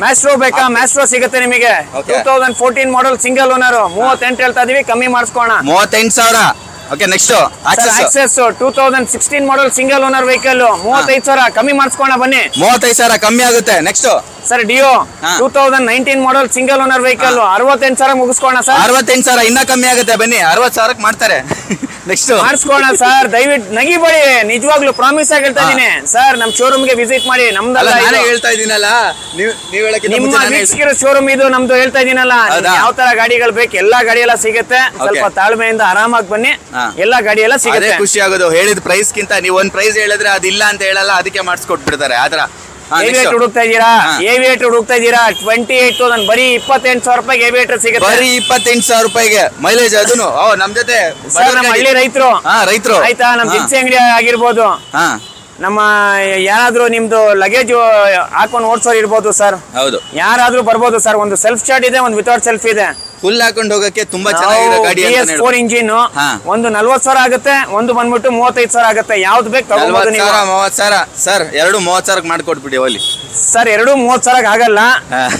S1: ಮ್ಯಾಸ್ಟ್ರೋ ಬೇಕಾ? ಮ್ಯಾಸ್ಟ್ರೋ ಸಿಗುತ್ತೆ ನಿಮಗೆ. 2014 ಮಾಡಲ್ ಸಿಂಗಲ್ ಓನರ್, 38 ಹೇಳ್ತಾ ಇದೀವಿ, ಕಮ್ಮಿ ಮಾಡಿಸ್ಕೋಣ.
S2: 38,000. Okay, next
S1: Access 2016 model single owner vehicle, 35,000 ಕಮ್ಮಿ ಮಾಡಿಸ್ಕೋಣ ಬನ್ನಿ.
S2: 35,000 ಕಮ್ಮಿ ಆಗುತ್ತೆ. Next
S1: sir Dio 2019 model single owner vehicle, 68,000 ಮುಗಿಸ್ಕೋಣ ಸರ್.
S2: 68,000 ಇನ್ನ ಕಮ್ಮಿ ಆಗುತ್ತೆ, ಬನ್ನಿ 60,000 ಮಾಡ್ತಾರೆ. ನೆಕ್ಸ್ಟ್
S1: ಮಾಡಿಸ್ಕೋಣ ಸರ್, ದಯವಿಟ್ಟು ನಗಿಬೇಡಿ, ನಿಜವಾಗ್ಲೂ ಪ್ರಾಮಿಸ್ ಆಗಿ ಹೇಳ್ತಾ ಇದೀನಿ ಸರ್. ನಮ್ ಶೋರೂಮ್ಗೆ ವಿಸಿಟ್ ಮಾಡಿ. ನಮ್ದಲ್ಲ,
S2: ಹೇಳ್ತಾ ಇದೀನಲ್ಲ,
S1: ನಿಮ್ಮ ವೀಕ್ಷಕರ ಶೋರೂಮ್ ಇದು, ನಮ್ದು ಹೇಳ್ತಾ ಇದೀನಲ್ಲ. ಯಾವ ತರ ಗಾಡಿಗಳು ಬೇಕು, ಎಲ್ಲಾ ಗಾಡಿ ಎಲ್ಲ ಸಿಗುತ್ತೆ. ಸ್ವಲ್ಪ ತಾಳ್ಮೆಯಿಂದ ಆರಾಮಾಗಿ ಬನ್ನಿ, ಎಲ್ಲಾ ಗಾಡಿ ಎಲ್ಲ ಸಿಗುತ್ತೆ.
S2: ಖುಷಿ ಆಗೋದು ಹೇಳಿದ ಪ್ರೈಸ್ ಗಿಂತ ನೀವು ಒಂದ್ ಪ್ರೈಸ್ ಹೇಳಿದ್ರೆ ಅದಿಲ್ಲ ಅಂತ ಹೇಳಲ್ಲ, ಅದಕ್ಕೆ ಮಾಡಿಸ್ಕೊಟ್ಬಿಡ್ತಾರೆ. ಆತರ
S1: ಏವಿಯೇಟರ್ ಹುಡುಕ್ತಾ ಇದ್ದೀರಾ? ಏವಿಯೇಟರ್ ಹುಡುಕ್ತಾ ಇದ್ದೀರಾ? 28,000 ಬರೀ 28,000 ರೂಪಾಯಿಗೆ ಏವಿಯೇಟರ್ ಸಿಗುತ್ತೆ.
S2: ಬರೀ 28,000 ರೂಪಾಯಿಗೆ ಮೈಲೇಜ್. ಅದನ್ನು ನಮ್ ಜೊತೆ
S1: ನಮ್ಮ ಹಳ್ಳಿ ರೈತರು ಆಯ್ತಾ, ನಮ್ ದಿನಸಿ ಅಂಗಡಿ ಆಗಿರ್ಬೋದು, ನಮ್ಮ ಯಾರಾದ್ರೂ ನಿಮ್ದು ಲಗೇಜ್ ಹಾಕೊಂಡು ಓಡಿಸೋರು ಇರ್ಬೋದು ಸರ್.
S2: ಹೌದು,
S1: ಯಾರಾದ್ರೂ ಬರ್ಬೋದು ಸರ್. ಒಂದು ಸೆಲ್ಫ್ ಸ್ಟಾರ್ಟ್ ಇದೆ, ಒಂದು ವಿತೌಟ್ ಸೆಲ್ಫ್ ಇದೆ.
S2: ಫುಲ್ ಹಾಕೊಂಡು ಹೋಗಕ್ಕೆ ತುಂಬಾ ಚೆನ್ನಾಗಿದೆ ಗಾಡಿ.
S1: BS4 ಇಂಜಿನ್, ಒಂದು 40,000 ಆಗುತ್ತೆ, ಒಂದು ಬಂದ್ಬಿಟ್ಟು 35,000 ಆಗುತ್ತೆ. ಯಾವ್ದು ಬೇಕು ತಗೋಬಹುದು ನೀವು.
S2: 30,000 ಸರ್, ಎರಡು 30,000 ಮಾಡ್ಕೊಟ್ಬಿಡಿ ಹೋಲಿ
S1: ಸರ್. ಎರಡು 30,000 ಆಗಲ್ಲ.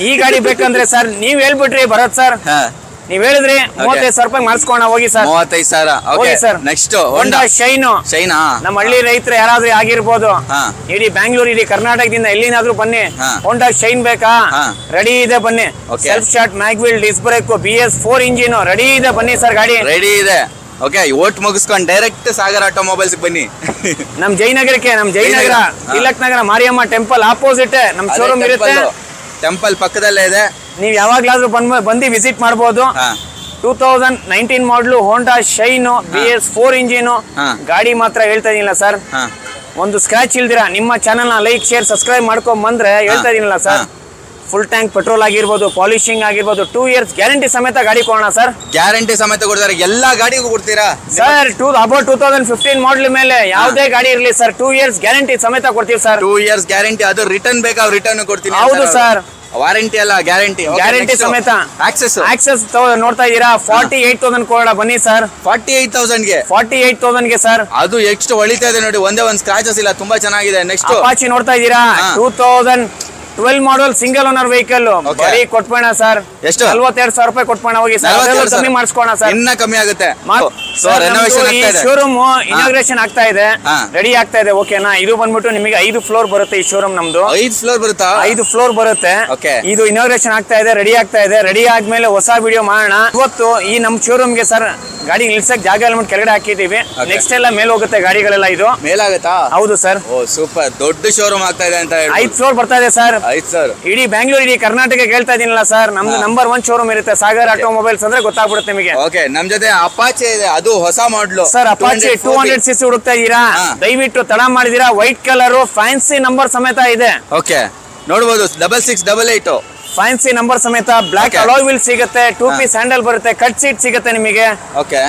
S1: ಈ ಗಾಡಿ ಬೇಕಂದ್ರೆ ಸರ್ ನೀವ್ ಹೇಳ್ಬಿಟ್ರಿ ಭರತ್ ಸರ್, ನೀವ್ ಹೇಳಿದ್ರಿ 35,000 ರೂಪಾಯಿ ಮಾಡಿಸ್ಕೋಣ ಹೋಗಿ ಸರ್.
S2: 35,000
S1: ಹೋಗಿ ಸರ್.
S2: ನೆಕ್ಸ್ಟ್
S1: ಹೋಂಡಾ ಶೈನ್. ನಮ್ಮ ಹಳ್ಳಿ ರೈತರು ಯಾರಾದ್ರೂ ಆಗಿರ್ಬೋದು, ಇಡೀ ಬ್ಯಾಂಗ್ಳೂರ್, ಇಡೀ ಕರ್ನಾಟಕದಿಂದ ಎಲ್ಲಿನಾದ್ರೂ ಬನ್ನಿ. ಹೋಂಡಾ ಶೈನ್ ಬೇಕಾ? ರೆಡಿ ಇದೆ ಬನ್ನಿ. Self start, mag wheel, disc brake, BS4 engine ready ಇದೆ ಬನ್ನಿ ಸರ್. ಗಾಡಿ
S2: ರೆಡಿ ಇದೆ. ಓಕೆ, ಓಟ್ ಮುಗಿಸ್ಕೊಂಡು ಡೈರೆಕ್ಟ್ ಸಾಗರ್ ಆಟೋಮೊಬೈಲ್ಸ್ ಬನ್ನಿ.
S1: ನಮ್ ಜಯನಗರಕ್ಕೆ, ನಮ್ ಜಯನಗರ ತಿಲಕ್ ನಗರ ಮಾರಿಯಮ್ಮ ಟೆಂಪಲ್ ಆಪೋಸಿಟ್ ನಮ್ ಶೋರೂಮ್ ಇರುತ್ತೆ.
S2: ಟೆಂಪಲ್ ಪಕ್ಕದಲ್ಲೇ ಇದೆ.
S1: ನೀವ್ ಯಾವಾಗ್ಲಾದ್ರೂ ಬಂದು ವಿಸಿಟ್ ಮಾಡಬಹುದು. 2019 ಮಾಡಲು ಹೋಂಡಾ ಶೈನ್, BS4 ಇಂಜಿನ್ ಗಾಡಿ ಮಾತ್ರ ಹೇಳ್ತಾ ಇದೀನಿಲ್ಲ ಸರ್. ಒಂದು ಸ್ಕ್ರಾಚ್ ಇಲ್ದಿರಾ ನಿಮ್ಮ ಚಾನಲ್ ನ ಲೈಕ್, ಶೇರ್, ಸಬ್ಸ್ಕ್ರೈಬ್ ಮಾಡ್ಕೊಂಡ್ ಬಂದ್ರೆ ಹೇಳ್ತಾ ಇದೀನಿಲ್ಲ ಸರ್. ಫುಲ್ ಟ್ಯಾಂಕ್ ಪೆಟ್ರೋಲ್ ಆಗಿರ್ಬೋದು, ಪಾಲಿಶಿಂಗ್ ಆಗಿರ್ಬೋದು, 2 years ಗ್ಯಾರಂಟಿ ಸಮೇತ ಗಾಡಿ ಕೊಡೋಣ ಸರ್.
S2: ಗ್ಯಾರಂಟಿ ಸಮೇತ ಕೊಡ್ತಾರೆ, ಎಲ್ಲಾ ಗಾಡಿಗೂ ಕೊಡ್ತೀರಾ
S1: ಸರ್? ಅಬೌಟ್ 2015 ಮಾಡಲ್ ಮೇಲೆ ಯಾವುದೇ ಗಾಡಿ ಇರಲಿ ಸರ್, 2 years ಗ್ಯಾರಂಟಿ ಸಮೇತ ಕೊಡ್ತೀವಿ ಸರ್.
S2: 2 years guarantee. ಅದು ರಿಟರ್ನ್ ಬೇಕಾ? ರಿಟರ್ನ್ ಕೊಡ್ತೀನಿ.
S1: ಹೌದು ಸರ್,
S2: ವಾರಂಟಿ ಅಲ್ಲ, ಗ್ಯಾರಂಟಿ.
S1: ಗ್ಯಾರಂಟಿ ಸಮೇತ. ಆಕ್ಸೆಸ್ ನೋಡ್ತಾ ಇದೀರಾ? 48,000 ಕೊಡೋಣ ಬನ್ನಿ ಸರ್.
S2: 48,000
S1: ಗೆ ಸರ್.
S2: ಅದು ಎಷ್ಟು ಹೊಳಿತಾ ಇದೆ ನೋಡಿ, ಒಂದೇ ಒಂದು ಸ್ಕ್ರಾಚಸ್ ಇಲ್ಲ, ತುಂಬಾ ಚೆನ್ನಾಗಿದೆ. ನೆಕ್ಸ್ಟ್
S1: ಅಪಾಚಿ ನೋಡ್ತಾ ಇದೀರಾ? 2012 ಮಾಡಲ್ ಸಿಂಗಲ್ ಓನರ್ ವೆಹಿಕಲ್, ಬರೀ ಕೊಟ್ಬೇಡ ಸರ್.
S2: ಎಷ್ಟು?
S1: 42,000 ರೂಪಾಯಿ ಕೊಟ್ಬೇಡ ಹೋಗಿ ಸರ್. ಕಮ್ಮಿ ಮಾಡಿಸ್ಕೋಣ ಸರ್,
S2: ಇನ್ನ ಕಮ್ಮಿ ಆಗುತ್ತೆ.
S1: ಶೋರೂಮ್ ಇನಾಗ್ರೇಷನ್ ಆಗ್ತಾ ಇದೆ, ರೆಡಿ ಆಗ್ತಾ ಇದೆ. ಓಕೆನಾ? ಇದು ಬಂದ್ಬಿಟ್ಟು ನಿಮಗೆ 5 ಫ್ಲೋರ್ ಬರುತ್ತೆ ಈ ಶೋರೂಮ್ ನಮ್ದು.
S2: 5 ಫ್ಲೋರ್ ಬರುತ್ತಾ?
S1: 5 ಫ್ಲೋರ್ ಬರುತ್ತೆ. ಇದು ಇನಾಗ್ರೇಷನ್ ಆಗ್ತಾ ಇದೆ, ರೆಡಿ ಆಗ್ತಾ ಇದೆ. ರೆಡಿ ಆದ್ಮೇಲೆ ಹೊಸ ವಿಡಿಯೋ ಮಾಡೋಣ. ಇವತ್ತು ಈ ನಮ್ ಶೋರೂಮ್ ಗೆ ಸರ್ ಗಾಡಿ ನಿಲ್ಸಕ್ ಜಾಗ ಎಲ್ಲ ಕೆಳಗಡೆ ಹಾಕಿದೀವಿ. ನೆಕ್ಸ್ಟ್ ಎಲ್ಲ ಮೇಲೆ ಹೋಗುತ್ತೆ ಗಾಡಿಗಳೆಲ್ಲ. ಇದು
S2: ಮೇಲಾಗತ್ತಾ?
S1: ಹೌದು ಸರ್.
S2: ಓ ಸೂಪರ್, ದೊಡ್ಡ ಶೋರೂಮ್ ಆಗ್ತಾ ಇದೆ ಅಂತ.
S1: 5 ಫ್ಲೋರ್ ಬರ್ತಾ ಇದೆ ಸರ್. ಇಡೀ ಬ್ಯಾಂಗ್ಳೂರ್, ಇಡೀ ಕರ್ನಾಟಕ ಹೇಳ್ತಾ ಇದೀನಲ್ಲ ಸರ್. ನಮ್ದು ನಂಬರ್ 1 ಶೋರೂಮ್ ಇರುತ್ತೆ ಸಾಗರ್ ಆಟೋಮೊಬೈಲ್ಸ್ ಅಂದ್ರೆ ಗೊತ್ತಾಗ್ಬಿಡುತ್ತೆ ನಿಮಗೆ.
S2: ಓಕೆ, ನಮ್ ಜೊತೆ ಅಪಾಚೆ ಇದೆ, ಅದು ಹೊಸ ಮಾಡಲು
S1: ಸರ್. ಅಪಾಚೆ 200cc ಹುಡುಕ್ತಾ ಇದೀರಾ? ದಯವಿಟ್ಟು ತಡ ಮಾಡಿದೀರಾ. ವೈಟ್ ಕಲರ್ ಫ್ಯಾನ್ಸಿ ನಂಬರ್ ಸಮೇತ ಇದೆ.
S2: ಓಕೆ, ನೋಡಬಹುದು. 6688
S1: ಫ್ಯಾನ್ಸಿ ನಂಬರ್ ಸಮೇತ. ಬ್ಲಾಕ್ ಅಲಾಯ್ ವೀಲ್ ಸಿಗುತ್ತೆ, 2 piece ಹ್ಯಾಂಡಲ್ ಬರುತ್ತೆ, ಕಟ್ ಸೀಟ್ ಸಿಗುತ್ತೆ ನಿಮಗೆ.
S2: Okay,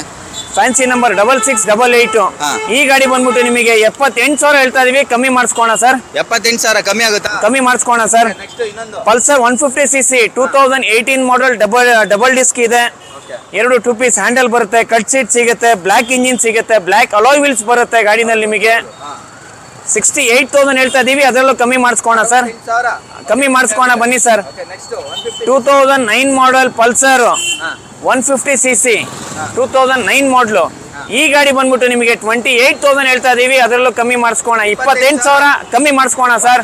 S1: fancy number 6688. ಈ ಗಾಡಿ ಬಂದ್ಬಿಟ್ಟು ನಿಮಗೆ 78,000 ಹೇಳ್ತಾ ಇದೀವಿ, ಕಮ್ಮಿ ಮಾಡಿಸ್ಕೋಣ ಸರ್.
S2: 78,000 ಕಮ್ಮಿ ಆಗುತ್ತಾ?
S1: ಕಮ್ಮಿ ಮಾಡಿಸ್ಕೋಣ ಸರ್. ಪಲ್ಸರ್ 150cc 2018 ಮಾಡಲ್ ಡಬಲ್ ಡಿಸ್ಕ್ ಇದೆ. 2 2 ಪೀಸ್ ಹ್ಯಾಂಡಲ್ ಬರುತ್ತೆ, ಕಟ್ ಸೀಟ್ ಸಿಗುತ್ತೆ, ಬ್ಲಾಕ್ ಇಂಜಿನ್ ಸಿಗುತ್ತೆ, ಬ್ಲಾಕ್ ಅಲಾಯ್ ವೀಲ್ಸ್ ಬರುತ್ತೆ ಗಾಡಿನಲ್ಲಿ ನಿಮಗೆ. 68,000 ಹೇಳ್ತಾ ಇದೀವಿ, ಅದರಲ್ಲೂ ಕಮ್ಮಿ ಮಾಡಿಸ್ಕೋಣ ಸರ್. ಕಮ್ಮಿ ಮಾಡಿಸ್ಕೋಣ ಬನ್ನಿ ಸರ್. 2009 ಮಾಡಲ್ ಪಲ್ಸರ್ 150cc 2009 ಮಾಡಲು. ಈ ಗಾಡಿ ಬಂದ್ಬಿಟ್ಟು ನಿಮಗೆ 28,000 ಹೇಳ್ತಾ ಇದೀವಿ, ಅದರಲ್ಲೂ ಕಮ್ಮಿ ಮಾಡಿಸ್ಕೋಣ. 28,000 ಕಮ್ಮಿ ಮಾಡಿಸ್ಕೋಣ sir.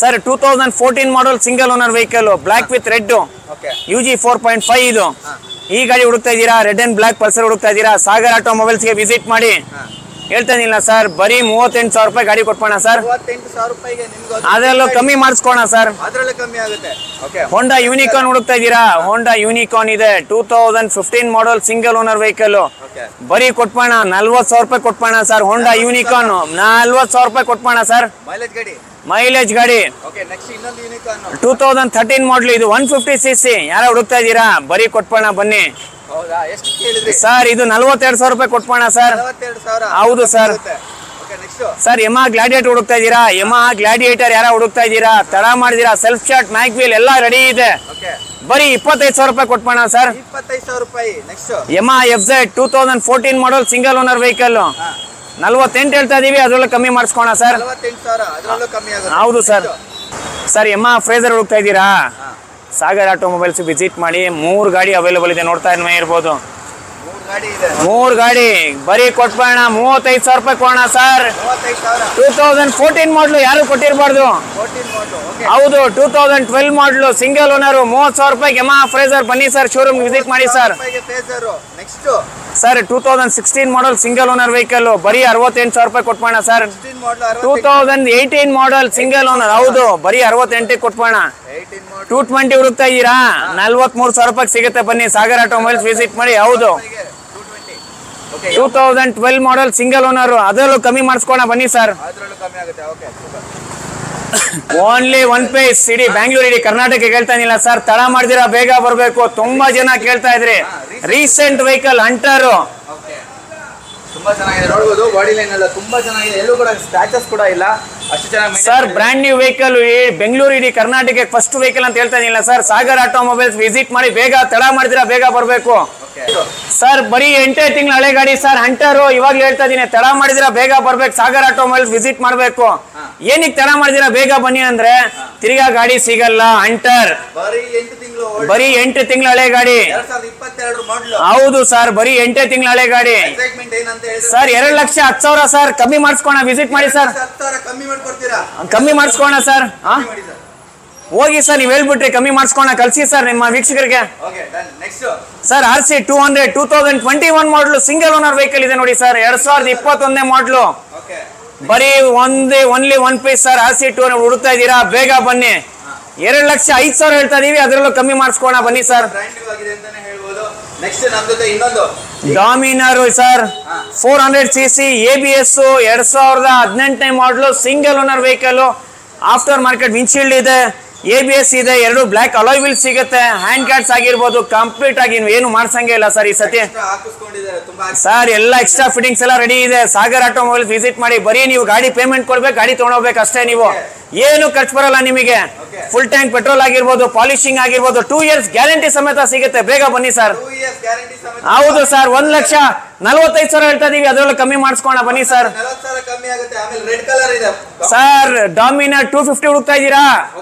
S1: Sir 2014 model single owner vehicle, black with red, UG 4.5 ಇದು. ಈ ಗಾಡಿ ಹುಡುಕ್ತಾ ಇದ್ದೀರಾ, ರೆಡ್ ಅಂಡ್ ಬ್ಲಾಕ್ ಪಲ್ಸರ್ ಹುಡುಕ್ತಾ ಇದ್ದೀರಾ, ಸಾಗರ್ ಆಟೋಮೊಬೈಲ್ಸ್ಗೆ ವಿಸಿಟ್ ಮಾಡಿ. ಹೇಳ್ತಾನಿಲ್ಲ ಸರ್, ಬರೀ 38,000 ರೂಪಾಯಿ ಗಾಡಿ ಕೊಟ್ಕೋಣ ಸರ್. ಅದರಲ್ಲೂ ಕಮ್ಮಿ ಮಾಡಿಸ್ಕೋಣ ಸರ್. ಹೋಂಡಾ ಯೂನಿಕಾರ್ನ್ ಹುಡುಕ್ತಾ ಇದ್ದೀರಾ, ಹೋಂಡಾ ಯೂನಿಕಾರ್ನ್ ಇದೆ 2015 ಮಾಡಲ್ ಸಿಂಗಲ್ ಓನರ್ ವೆಹಿಕಲ್, ಬರೀ ಕೊಟ್ಕೋಣ 40,000 ರೂಪಾಯಿ ಕೊಟ್ಕೋಣ ಸರ್. ಹೋಂಡಾ ಯೂನಿಕಾರ್ನ್ 40,000 ರೂಪಾಯಿ ಕೊಟ್ಕೋಣ ಸರ್. ಮೈಲೇಜ್ ಗಾಡಿ 2013 ಮಾಡಲ್ ಇದು 150cc. ಯಾರೋ ಹುಡುಕ್ತಾ ಇದ್ದೀರಾ, ಬರೀ ಕೊಟ್ಕೋಣ ಬನ್ನಿ ಸರ್. ಇದು 42,000 ರೂಪಾಯಿ ಕೊಟ್ಕೋಣ ಸರ್. ಹೌದು ಸರ್. ಸರ್ ಯಮಾ ಗ್ಲಾಡಿಯೇಟರ್ ಹುಡುಕ್ತಾ ಇದ್ದೀರಾ, ಯಮಾ ಗ್ಲಾಡಿಯೇಟರ್ ಯಾರ ಹುಡುಕ್ತಾ ಇದ್ದೀರಾ, ತಡ ಮಾಡಿದೀರಾ, ಸೆಲ್ಫ್ ಶಾರ್ಟ್ ಮ್ಯಾಗ್ ವೀಲ್ ಎಲ್ಲ ರೆಡಿ ಇದೆ, ಬರೀ 25,000 ರೂಪಾಯಿ ಕೊಟ್ಕೋಣ sir. Yamaha FZ 2014 model single owner vehicle 48 ಹೇಳ್ತಾ ಇದೀವಿ, ಅದರಲ್ಲೂ ಕಮ್ಮಿ ಮಾಡಿಸ್ಕೋಣ ಸರ್. ಹೌದು ಸರ್. ಸರ್ ಯಮಾ ಫ್ರೇಜರ್ ಹುಡುಕ್ತಾ ಇದ್ದೀರಾ, ಸಾಗರ್ ಆಟೋಮೊಬೈಲ್ಸ್ ವಿಸಿಟ್ ಮಾಡಿ. 3 ಗಾಡಿ ಅವೈಲೇಬಲ್ ಇದೆ, ನೋಡ್ತಾ ಇರ್ಬೋದು. 3 ಗಾಡಿ ಬರೀ ಕೊಟ್ಬೋಣ 35,000 ರೂಪಾಯಿ ಕೊಡೋಣ ಸರ್. 2014 ಮಾಡಲು ಯಾರು ಕೊಟ್ಟಿರಬಾರ್ದು. ಹೌದು 2012 ಮಾಡಲು ಸಿಂಗಲ್ ಓನರ್ 30,000 ರೂಪಾಯಿ ಯಮಾ ಫ್ರೇಜರ್. ಬನ್ನಿ ಸರ್, ಶೋರೂಮ್ ವಿಸಿಟ್ ಮಾಡಿ sir. Sir 2016 model single owner vehicle, ಬರೀ 68,000 ರೂಪಾಯಿ ಕೊಟ್ಬೋಣ ಸರ್. 2018 ಮಾಡಲ್ ಸಿಂಗಲ್ ಓನರ್, ಹೌದು ಬರೀ 68 ಕೊಟ್ಬೋಣ. 220 ಹುಡುಕ್ತಾ ಇದ್ದೀರಾ, 43,000 ರೂಪಾಯಿ ಸಿಗುತ್ತೆ, ಬನ್ನಿ ಸಾಗರ್ ಆಟೋಮೊಬೈಲ್ಸ್ ವಿಸಿಟ್ ಮಾಡಿ. ಹೌದು 2012 ಮಾಡಲ್ ಸಿಂಗಲ್ ಓನರ್, ಅದರಲ್ಲೂ ಕಮ್ಮಿ ಮಾಡಿಸ್ಕೋಣ ಬನ್ನಿ ಸರ್. ಓನ್ಲಿ 1 ಪೀಸ್ ಇಡೀ ಬ್ಯಾಂಗ್ಳೂರ್ ಇಡೀ ಕರ್ನಾಟಕ ಕೇಳ್ತಾ ಇಲ್ಲ ಸರ್, ತಡ ಮಾಡಿದಿರಾ ಬೇಗ ಬರಬೇಕು. ತುಂಬಾ ಜನ ಕೇಳ್ತಾ ಇದ್ರಿ. ರೀಸೆಂಟ್ ವೆಹಿಕಲ್ ಹಂಟರ್
S2: ತುಂಬಾ ಚೆನ್ನಾಗಿದೆ, ನೋಡಬಹುದು. ಬಾಡಿ ಲೈನ್ ಎಲ್ಲ ತುಂಬಾ ಚೆನ್ನಾಗಿದೆ, ಎಲ್ಲೂ ಕೂಡ ಸ್ಕ್ರಾಚಸ್ ಕೂಡ ಇಲ್ಲ, ಅಷ್ಟು ಚೆನ್ನಾಗಿ
S1: sir. Brand new vehicle, Bengaluru ಇಡೀ ಕರ್ನಾಟಕ ಫಸ್ಟ್ ವೆಹಿಕಲ್ ಅಂತ ಹೇಳ್ತಾ ಇಲ್ಲ ಸರ್. ಸಾಗರ್ ಆಟೋಮೊಬೈಲ್ಸ್ ವಿಸಿಟ್ ಮಾಡಿ, ಬೇಗ ತಡ ಮಾಡಿದಿರಾ ಬೇಗ ಬರಬೇಕು ಸರ್. ಬರೀ 8 ತಿಂಗಳ ಹಳೆ ಗಾಡಿ ಸರ್ ಹಂಟರ್, ಇವಾಗ್ಲೂ ಹೇಳ್ತಾ ಇದೀನಿ, ತಡ ಮಾಡಿದಿರಾ ಬೇಗ ಬರ್ಬೇಕು, ಸಾಗರ್ ಆಟೋಮೊಬೈಲ್ಸ್ ವಿಸಿಟ್ ಮಾಡ್ಬೇಕು. ಏನಕ್ಕೆ ತಡ ಮಾಡಿದಿರಾ ಬೇಗ ಬನ್ನಿ ಅಂದ್ರೆ, ತಿರ್ಗಾ ಗಾಡಿ ಸಿಗಲ್ಲ. ಹಂಟರ್ ಬರೀ 8 ತಿಂಗಳ ಹಳೆ ಗಾಡಿ, ಹೌದು ಸರ್, ಬರೀ 8 ತಿಂಗಳ ಹಳೆ ಗಾಡಿ ಸರ್. 2,10,000 ಸರ್, ಕಮ್ಮಿ ಮಾಡಿಸ್ಕೋಣ, ವಿಸಿಟ್ ಮಾಡಿ ಸರ್. ಕಮ್ಮಿ ಮಾಡಿಸ್ಕೋಣ ಸರ್. ಹೋಗಿ ಸರ್, ನೀವು ಹೇಳ್ಬಿಟ್ರಿ ಕಮ್ಮಿ ಮಾಡಿಸ್ಕೋಣ, ಕಳ್ಸಿ ಸರ್ ನಿಮ್ಮ ವೀಕ್ಷಕರಿಗೆ. ಸರ್ RC 200 2021 ಮಾಡಲು ಸಿಂಗಲ್ ಓನರ್ ವೆಹಿಕಲ್ ಇದೆ ನೋಡಿ ಸರ್. 2021 ಮಾಡಲು, ಬರೀ ಓನ್ಲಿ 1 ಪೀಸ್ ಸರ್. RC 200 ಹುಡುಕ್ತಾ ಇದ್ದೀರಾ, ಬೇಗ ಬನ್ನಿ. 2,05,000 ಹೇಳ್ತಾ ಇದೀವಿ, ಅದರಲ್ಲೂ ಕಮ್ಮಿ ಮಾಡಿಸ್ಕೋಣ ಬನ್ನಿ sir. Dominar sir 400cc ABS 2018 ಮಾಡಲು single owner vehicle, after market windshield ಇದೆ, ABS ಇದೆ, 2 ಬ್ಲಾಕ್ ಅಲಾಯ್ ವೀಲ್ ಸಿಗುತ್ತೆ, ಹ್ಯಾಂಡ್ ಗಾರ್ಡ್ಸ್ ಆಗಿರ್ಬೋದು, ಕಂಪ್ಲೀಟ್ ಆಗಿ ಏನು ಮಾಡ್ಸಂಗೆ ಇಲ್ಲ ಸರ್ ಈ ಸತಿ ಸರ್. ಎಲ್ಲ ಎಕ್ಸ್ಟ್ರಾ ಫಿಟ್ಟಿಂಗ್ಸ್ ಎಲ್ಲ ರೆಡಿ ಇದೆ. ಸಾಗರ್ ಆಟೋಮೊಬೈಲ್ಸ್ ವಿಸಿಟ್ ಮಾಡಿ, ಬರೀ ನೀವು ಗಾಡಿ ಪೇಮೆಂಟ್ ಕೊಡ್ಬೇಕು, ಗಾಡಿ ತಗೊಂಡೋಗ್ಬೇಕು ಅಷ್ಟೇ. ನೀವು ಏನು ಖರ್ಚು ಬರಲ್ಲ ನಿಮಗೆ. ಫುಲ್ ಟ್ಯಾಂಕ್ ಪೆಟ್ರೋಲ್ ಆಗಿರ್ಬೋದು, ಪಾಲಿಶಿಂಗ್ ಆಗಿರ್ಬೋದು, 2 ಇಯರ್ಸ್ ಗ್ಯಾರಂಟಿ ಸಮೇತ ಸಿಗುತ್ತೆ, ಬೇಗ ಬನ್ನಿ ಸರ್. ಹೌದು ಸರ್, 1,45,000 ಹೇಳ್ತಾ ಇದೀವಿ, ಅದರಲ್ಲೂ ಕಮ್ಮಿ ಮಾಡಿಸ್ಕೋಣ ಬನ್ನಿ ಸರ್. ಸರ್ ಡಾಮಿನರ್ 250 ಹುಡುಕ್ತಾ ಇದ್ದೀರಾ,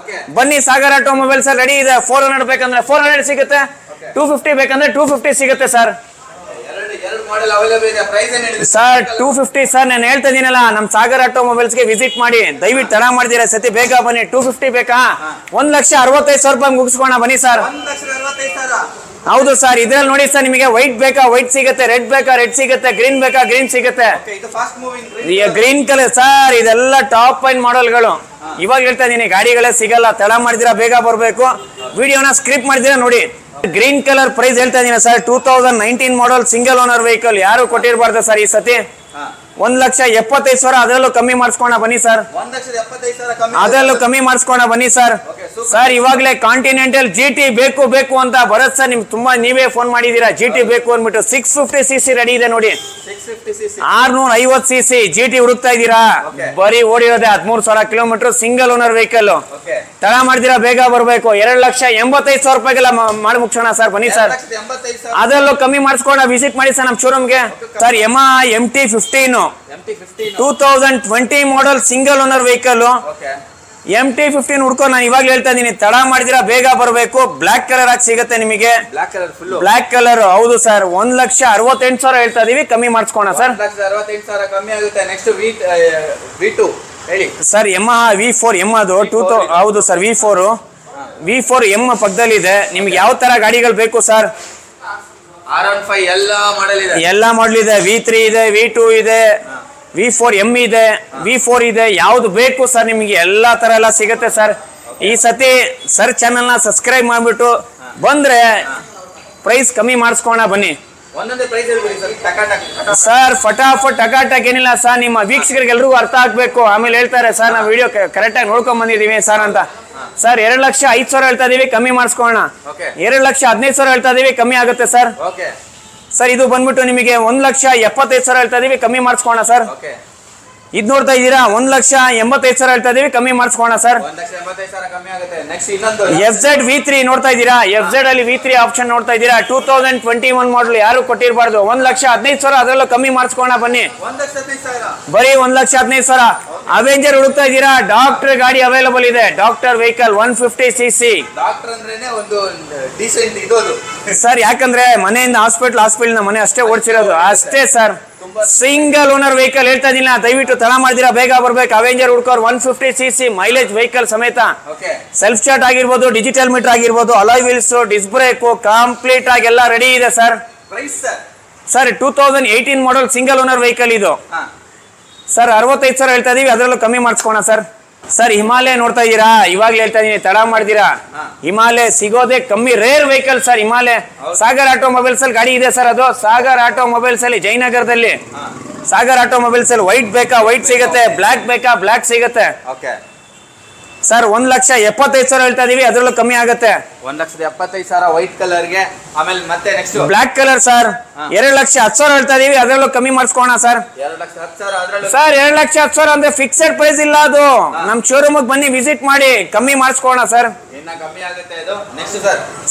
S1: ಬನ್ನಿ ಸಾಗರ್ ಆಟೋಮೊಬೈಲ್ ಸರ್ ರೆಡಿ ಇದೆ. 400 ಬೇಕಂದ್ರೆ 400 ಸಿಗುತ್ತೆ, 250 ಬೇಕಂದ್ರೆ 250 ಸಿಗುತ್ತೆ ಸರ್. ಸರ್ 250 ಸರ್, ನಾನು ಹೇಳ್ತಾ ಇದೀನಲ್ಲ, ನಮ್ ಸಾಗರ್ ಆಟೋಮೊಬೈಲ್ಸ್ಗೆ ವಿಸಿಟ್ ಮಾಡಿ, ದಯವಿಟ್ಟು ತಡ ಮಾಡ್ತೀರಾ ಸತಿ, ಬೇಗ ಬನ್ನಿ. 250 ಬೇಕಾ, 1,65,000 ರೂಪಾಯಿ ಮುಗಿಸ್ಕೋಣ ಬನ್ನಿ ಸರ್. ಹೌದು ಸರ್, ಇದ್ರಲ್ಲಿ ನೋಡಿ ಸರ್, ನಿಮಗೆ ವೈಟ್ ಬೇಕಾ ವೈಟ್ ಸಿಗುತ್ತೆ, ರೆಡ್ ಬೇಕಾ ರೆಡ್ ಸಿಗುತ್ತೆ, ಗ್ರೀನ್ ಬೇಕಾ ಗ್ರೀನ್ ಸಿಗುತ್ತೆ. ಗ್ರೀನ್ ಕಲರ್ ಸರ್, ಇದೆಲ್ಲ ಟಾಪ್ ಲೈನ್ ಮಾಡೆಲ್ಗಳು. ಇವಾಗ ಹೇಳ್ತಾ ಇದೀನಿ, ಗಾಡಿಗಳೇ ಸಿಗಲ್ಲ, ತಡ ಮಾಡಿದಿರಾ ಬೇಗ ಬರಬೇಕು. ವಿಡಿಯೋನ ಸ್ಕ್ರಿಪ್ಟ್ ಮಾಡಿದಿರಾ ನೋಡಿ. ಗ್ರೀನ್ ಕಲರ್ ಪ್ರೈಸ್ ಹೇಳ್ತಾ ಇದೀನಿ sir, 2019 model single owner vehicle, ಯಾರು ಕೊಟ್ಟಿರಬಾರ್ದು ಸರ್ ಈ ಸತಿ. 1,75,000 ಅದರಲ್ಲೂ ಕಮ್ಮಿ ಮಾಡಿಸ್ಕೋಣ ಬನ್ನಿ ಸರ್.
S2: 1,75,000 ಕಮ್ಮಿ
S1: ಅದರಲ್ಲೂ ಕಮ್ಮಿ ಮಾಡಿಸ್ಕೋಣ ಬನ್ನಿ ಸರ್. ಸರ್ ಇವಾಗಲೇ ಕಾಂಟಿನೆಂಟಲ್ GT ಬೇಕು ಅಂತ ಭರತ್ ಸರ್ ನಿಮ್ಗೆ ತುಂಬಾ ನೀವೇ ಫೋನ್ ಮಾಡಿದೀರಾ GT ಬೇಕು ಅಂದ್ಬಿಟ್ಟು. 650cc ರೆಡಿ ಇದೆ ನೋಡಿ. 650cc GT ಹುಡುಕ್ತಾ ಇದ್ದೀರಾ? ಬರೀ ಓಡಿರೋದೆ 13,000 ಕಿಲೋಮೀಟರ್, ಸಿಂಗಲ್ ಓನರ್ ವೆಹಿಕಲ್. ತಡ ಮಾಡ್ತೀರಾ, ಬೇಗ ಬರಬೇಕು. 2,85,000 ರೂಪಾಯಿಗೆಲ್ಲ ಮಾಡಿ ಮುಗಿಸೋಣ ಸರ್. ಬನ್ನಿ ಸರ್, ಅದರಲ್ಲೂ ಕಮ್ಮಿ ಮಾಡಿಸ್ಕೋಣ. ವಿಸಿಟ್ ಮಾಡಿ ಸರ್ ನಮ್ಮ ಶೋರೂಮ್ಗೆ. Sir Yamaha MT-15 2020 model single owner vehicle. MT-15 ಹುಡ್ಕೋ, ನಾನು ಇವಾಗ ಹೇಳ್ತಾ ಇದೀನಿ, ತಡ ಮಾಡಿದಿರಾ, ಬೇಗ ಬರಬೇಕು. ಬ್ಲಾಕ್ ಕಲರ್ ಆಗಿ ಸಿಗುತ್ತೆ ನಿಮಗೆ. ಬ್ಲಾಕ್ ಕಲರ್ ಹೌದು ಸರ್. 1,68,000 ಹೇಳ್ತಾ ಇದೀವಿ, ಕಮ್ಮಿ ಮಾಡಿಸ್ಕೋಣ ಸರ್.
S2: 1,68,000 ಕಮ್ಮಿ ಆಗುತ್ತೆ. ನೆಕ್ಸ್ಟ್ V2 ಹೇಳಿ
S1: ಸರ್. Yamaha V4 M ಅದು ಹೌದು ಸರ್. V4 M ಪಕ್ಕದಲ್ಲಿ ಇದೆ. ನಿಮ್ಗೆ ಯಾವ ತರ ಗಾಡಿಗಳು ಬೇಕು ಸರ್?
S2: R15 ಎಲ್ಲ ಮಾಡೆಲ್ ಇದೆ.
S1: V3 ಇದೆ, V2 ಇದೆ, V4 M ಇದೆ, V4 ಇದೆ. ಯಾವ್ದು ಬೇಕು ಸರ್ ನಿಮಗೆ? ಎಲ್ಲಾ ತರ ಎಲ್ಲ ಸಿಗುತ್ತೆ ಸರ್. ಈ ಸತಿ ಸರ್ ಚಾನಲ್ ನ ಸಬ್ಸ್ಕ್ರೈಬ್ ಮಾಡ್ಬಿಟ್ಟು ಬಂದ್ರೆ ಪ್ರೈಸ್ ಕಮ್ಮಿ ಮಾಡಿಸ್ಕೋಣ ಬನ್ನಿ ಸರ್. ಫಟಾಫಟ್ ಟಕಾಟಕ್ ಏನಿಲ್ಲ ಸರ್, ನಿಮ್ಮ ವೀಕ್ಷಕರಿಗೆ ಎಲ್ರಿಗೂ ಅರ್ಥ ಆಗ್ಬೇಕು. ಆಮೇಲೆ ಹೇಳ್ತಾರೆ ಸರ್ ನಾವು ವಿಡಿಯೋ ಕರೆಕ್ಟ್ ಆಗಿ ನೋಡ್ಕೊಂಡ್ ಬಂದಿದೀವಿ ಸರ್ ಅಂತ. ಸರ್ 2,05,000 ಹೇಳ್ತಾ ಇದೀವಿ, ಕಮ್ಮಿ ಮಾಡಿಸ್ಕೋಣ. 2,15,000 ಹೇಳ್ತಾ ಇದೀವಿ, ಕಮ್ಮಿ ಆಗುತ್ತೆ ಸರ್. ಸರ್ ಇದು ಬಂದ್ಬಿಟ್ಟು ನಿಮಗೆ 1,75,000 ಹೇಳ್ತಾ ಇದೀವಿ, ಕಮ್ಮಿ ಮಾಡಿಸ್ಕೋಣ ಸರ್. ಇದು ನೋಡ್ತಾ ಇದ್ದೀರಾ? 1,85,000 ಹೇಳ್ತಾ ಇದೀವಿ, ಕಮ್ಮಿ ಮಾಡಿಸ್ಕೋಣ ಸರ್. FZ V3 ನೋಡ್ತಾ ಇದ್ದೀರಾ? FZ ಅಲ್ಲಿ V3 ಆಪ್ಷನ್ ನೋಡ್ತಾ ಇದ್ದೀರಾ? 2021 ಮಾಡಲ್, ಯಾರು ಕೊಟ್ಟಿರಬಾರ್ದು. 1,15,000 ಅದರಲ್ಲೂ ಕಮ್ಮಿ ಮಾಡಿಸ್ಕೋಣ ಬನ್ನಿ. ಬರೀ 1,15,000. ಅವೆಂಜರ್ ಹುಡುಕ್ತಾ ಇದ್ದೀರಾ? ಡಾಕ್ಟರ್ ಗಾಡಿ ಅವೈಲಬಲ್ ಇದೆ. Doctor vehicle 150cc sir. ಯಾಕಂದ್ರೆ ಮನೆಯಿಂದ ಹಾಸ್ಪಿಟಲ್ ಮನೆ ಅಷ್ಟೇ ಓಡಿಸಿರೋದು ಅಷ್ಟೇ ಸರ್. ಸಿಂಗಲ್ ಓನರ್ ವೆಹಿಕಲ್ ಹೇಳ್ತಾ ಇದೀನಿ, ದಯವಿಟ್ಟು ತಡ ಮಾಡಿದಿರಾ, ಬೇಗ ಬರ್ಬೇಕು. ಅವೆಂಜರ್ ಹುಡ್ಕೋರ್ 150cc ಮೈಲೇಜ್ ವೆಹಿಕಲ್ ಸಮೇತ. ಸೆಲ್ಫ್ ಸ್ಟಾರ್ಟ್ ಆಗಿರ್ಬೋದು, ಡಿಜಿಟಲ್ ಮೀಟರ್ ಆಗಿರ್ಬೋದು, alloy wheels, disc brake complete ಆಗಿ ಎಲ್ಲ ರೆಡಿ ಇದೆ sir. Sir 2018 model single owner vehicle ಇದು ಸರ್. 65,000 ಹೇಳ್ತಾ ಇದೀವಿ, ಅದರಲ್ಲೂ ಕಮ್ಮಿ ಮಾಡಿಸ್ಕೋಣ ಸರ್. ಸರ್ ಹಿಮಾಲಯ ನೋಡ್ತಾ ಇದ್ದೀರಾ? ಇವಾಗ್ಲೇ ಹೇಳ್ತಾ ಇದೀನಿ, ತಡ ಮಾಡಿದೀರಾ. ಹಿಮಾಲಯ ಸಿಗೋದೇ ಕಮ್ಮಿ, rare vehicle sir. Himalaya Sagar automobiles ಅಲ್ಲಿ ಗಾಡಿ ಇದೆ ಸರ್. ಅದು ಸಾಗರ್ ಆಟೋಮೊಬೈಲ್ಸ್ ಅಲ್ಲಿ ಜಯನಗರದಲ್ಲಿ. ಸಾಗರ್ ಆಟೋಮೊಬೈಲ್ಸ್ ಅಲ್ಲಿ ವೈಟ್ ಬೇಕಾ ವೈಟ್ ಸಿಗುತ್ತೆ, ಬ್ಲಾಕ್ ಬೇಕಾ ಬ್ಲಾಕ್ ಸಿಗುತ್ತೆ ಸರ್. 1,75,000 ಹೇಳ್ತಾ ಇದೀವಿ, ಅದರಲ್ಲೂ ಕಮ್ಮಿ ಆಗುತ್ತೆ.
S2: 1,75,000 ವೈಟ್ ಕಲರ್ಗೆ. ಆಮೇಲೆ ಮತ್ತೆ ನೆಕ್ಸ್ಟ್
S1: ಬ್ಲಾಕ್ ಕಲರ್ ಸರ್. 2,10,000 ಹೇಳ್ತಾ ಇದೀವಿ, ಅದರಲ್ಲೂ ಕಮ್ಮಿ ಮಾಡಿಸ್ಕೋಣ ಸರ್.
S2: 2,10,000
S1: ಸರ್ 2,10,000 ಅಂದ್ರೆ ಫಿಕ್ಸೆಡ್ ಪ್ರೈಸ್ ಇಲ್ಲ. ಅದು ನಮ್ ಶೋರೂಮ್ ಬನ್ನಿ, ವಿಸಿಟ್ ಮಾಡಿ, ಕಮ್ಮಿ ಮಾಡಿಸ್ಕೋಣ ಸರ್.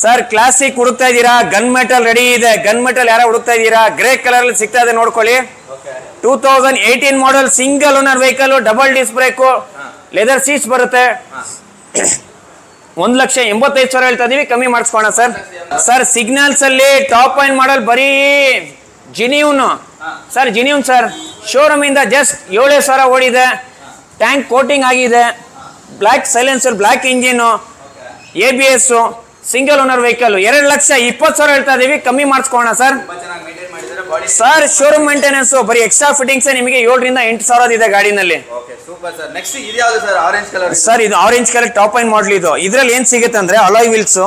S1: ಸರ್ ಕ್ಲಾಸಿಕ್ ಹುಡುಕ್ತಾ ಇದ್ದೀರಾ? ಗನ್ ಮೆಟಲ್ ರೆಡಿ ಇದೆ. ಗನ್ ಮೆಟಲ್ ಯಾರೋ ಹುಡುಕ್ತಾ ಇದ್ದೀರಾ? ಗ್ರೇ ಕಲರ್ ಅಲ್ಲಿ ಸಿಗ್ತಾ ಇದೆ, ನೋಡ್ಕೊಳ್ಳಿ. 2018 model single owner vehicle, double disc brake, leather seats ಬರುತ್ತೆ. 1,85,000 ಹೇಳ್ತಾ ಇದೀವಿ, ಕಮ್ಮಿ ಮಾಡಿಸ್ಕೋಣ ಸರ್. ಸರ್ ಸಿಗ್ನಲ್ಸ್ ಅಲ್ಲಿ ಟಾಪ್ ಲೈನ್ ಮಾಡಲ್ ಬರೀ genuine sir. Genuine sir showroom ಇಂದ ಜಸ್ಟ್ 7,000 ಓಡಿದೆ. ಟ್ಯಾಂಕ್ ಕೋಟಿಂಗ್ ಆಗಿದೆ. Black silencer, black engine, ABS, single owner vehicle. 2,20,000 ಹೇಳ್ತಾ ಇದೀವಿ, ಕಮ್ಮಿ ಮಾಡಿಸ್ಕೋಣ ಸರ್. ಸರ್ ಶೋರೂಮ್ ಮೇಂಟೆನೆನ್ಸ್ ಬರೀ ಎಕ್ಸ್ಟ್ರಾ ಫಿಟ್ಟಿಂಗ್ಸ್ ನಿಮಗೆ 7,000 ರಿಂದ 8,000 ಇದೆ ಗಾಡಿನಲ್ಲಿ. ಸರ್ ಇದು ಆರೆಂಜ್ ಕಲರ್ ಟಾಪ್ ಲೈನ್ ಮಾಡಲ್. ಇದು ಇದ್ರಲ್ಲಿ ಏನ್ ಸಿಗುತ್ತೆ ಅಂದ್ರೆ ಅಲಾಯ್ ವೀಲ್ಸ್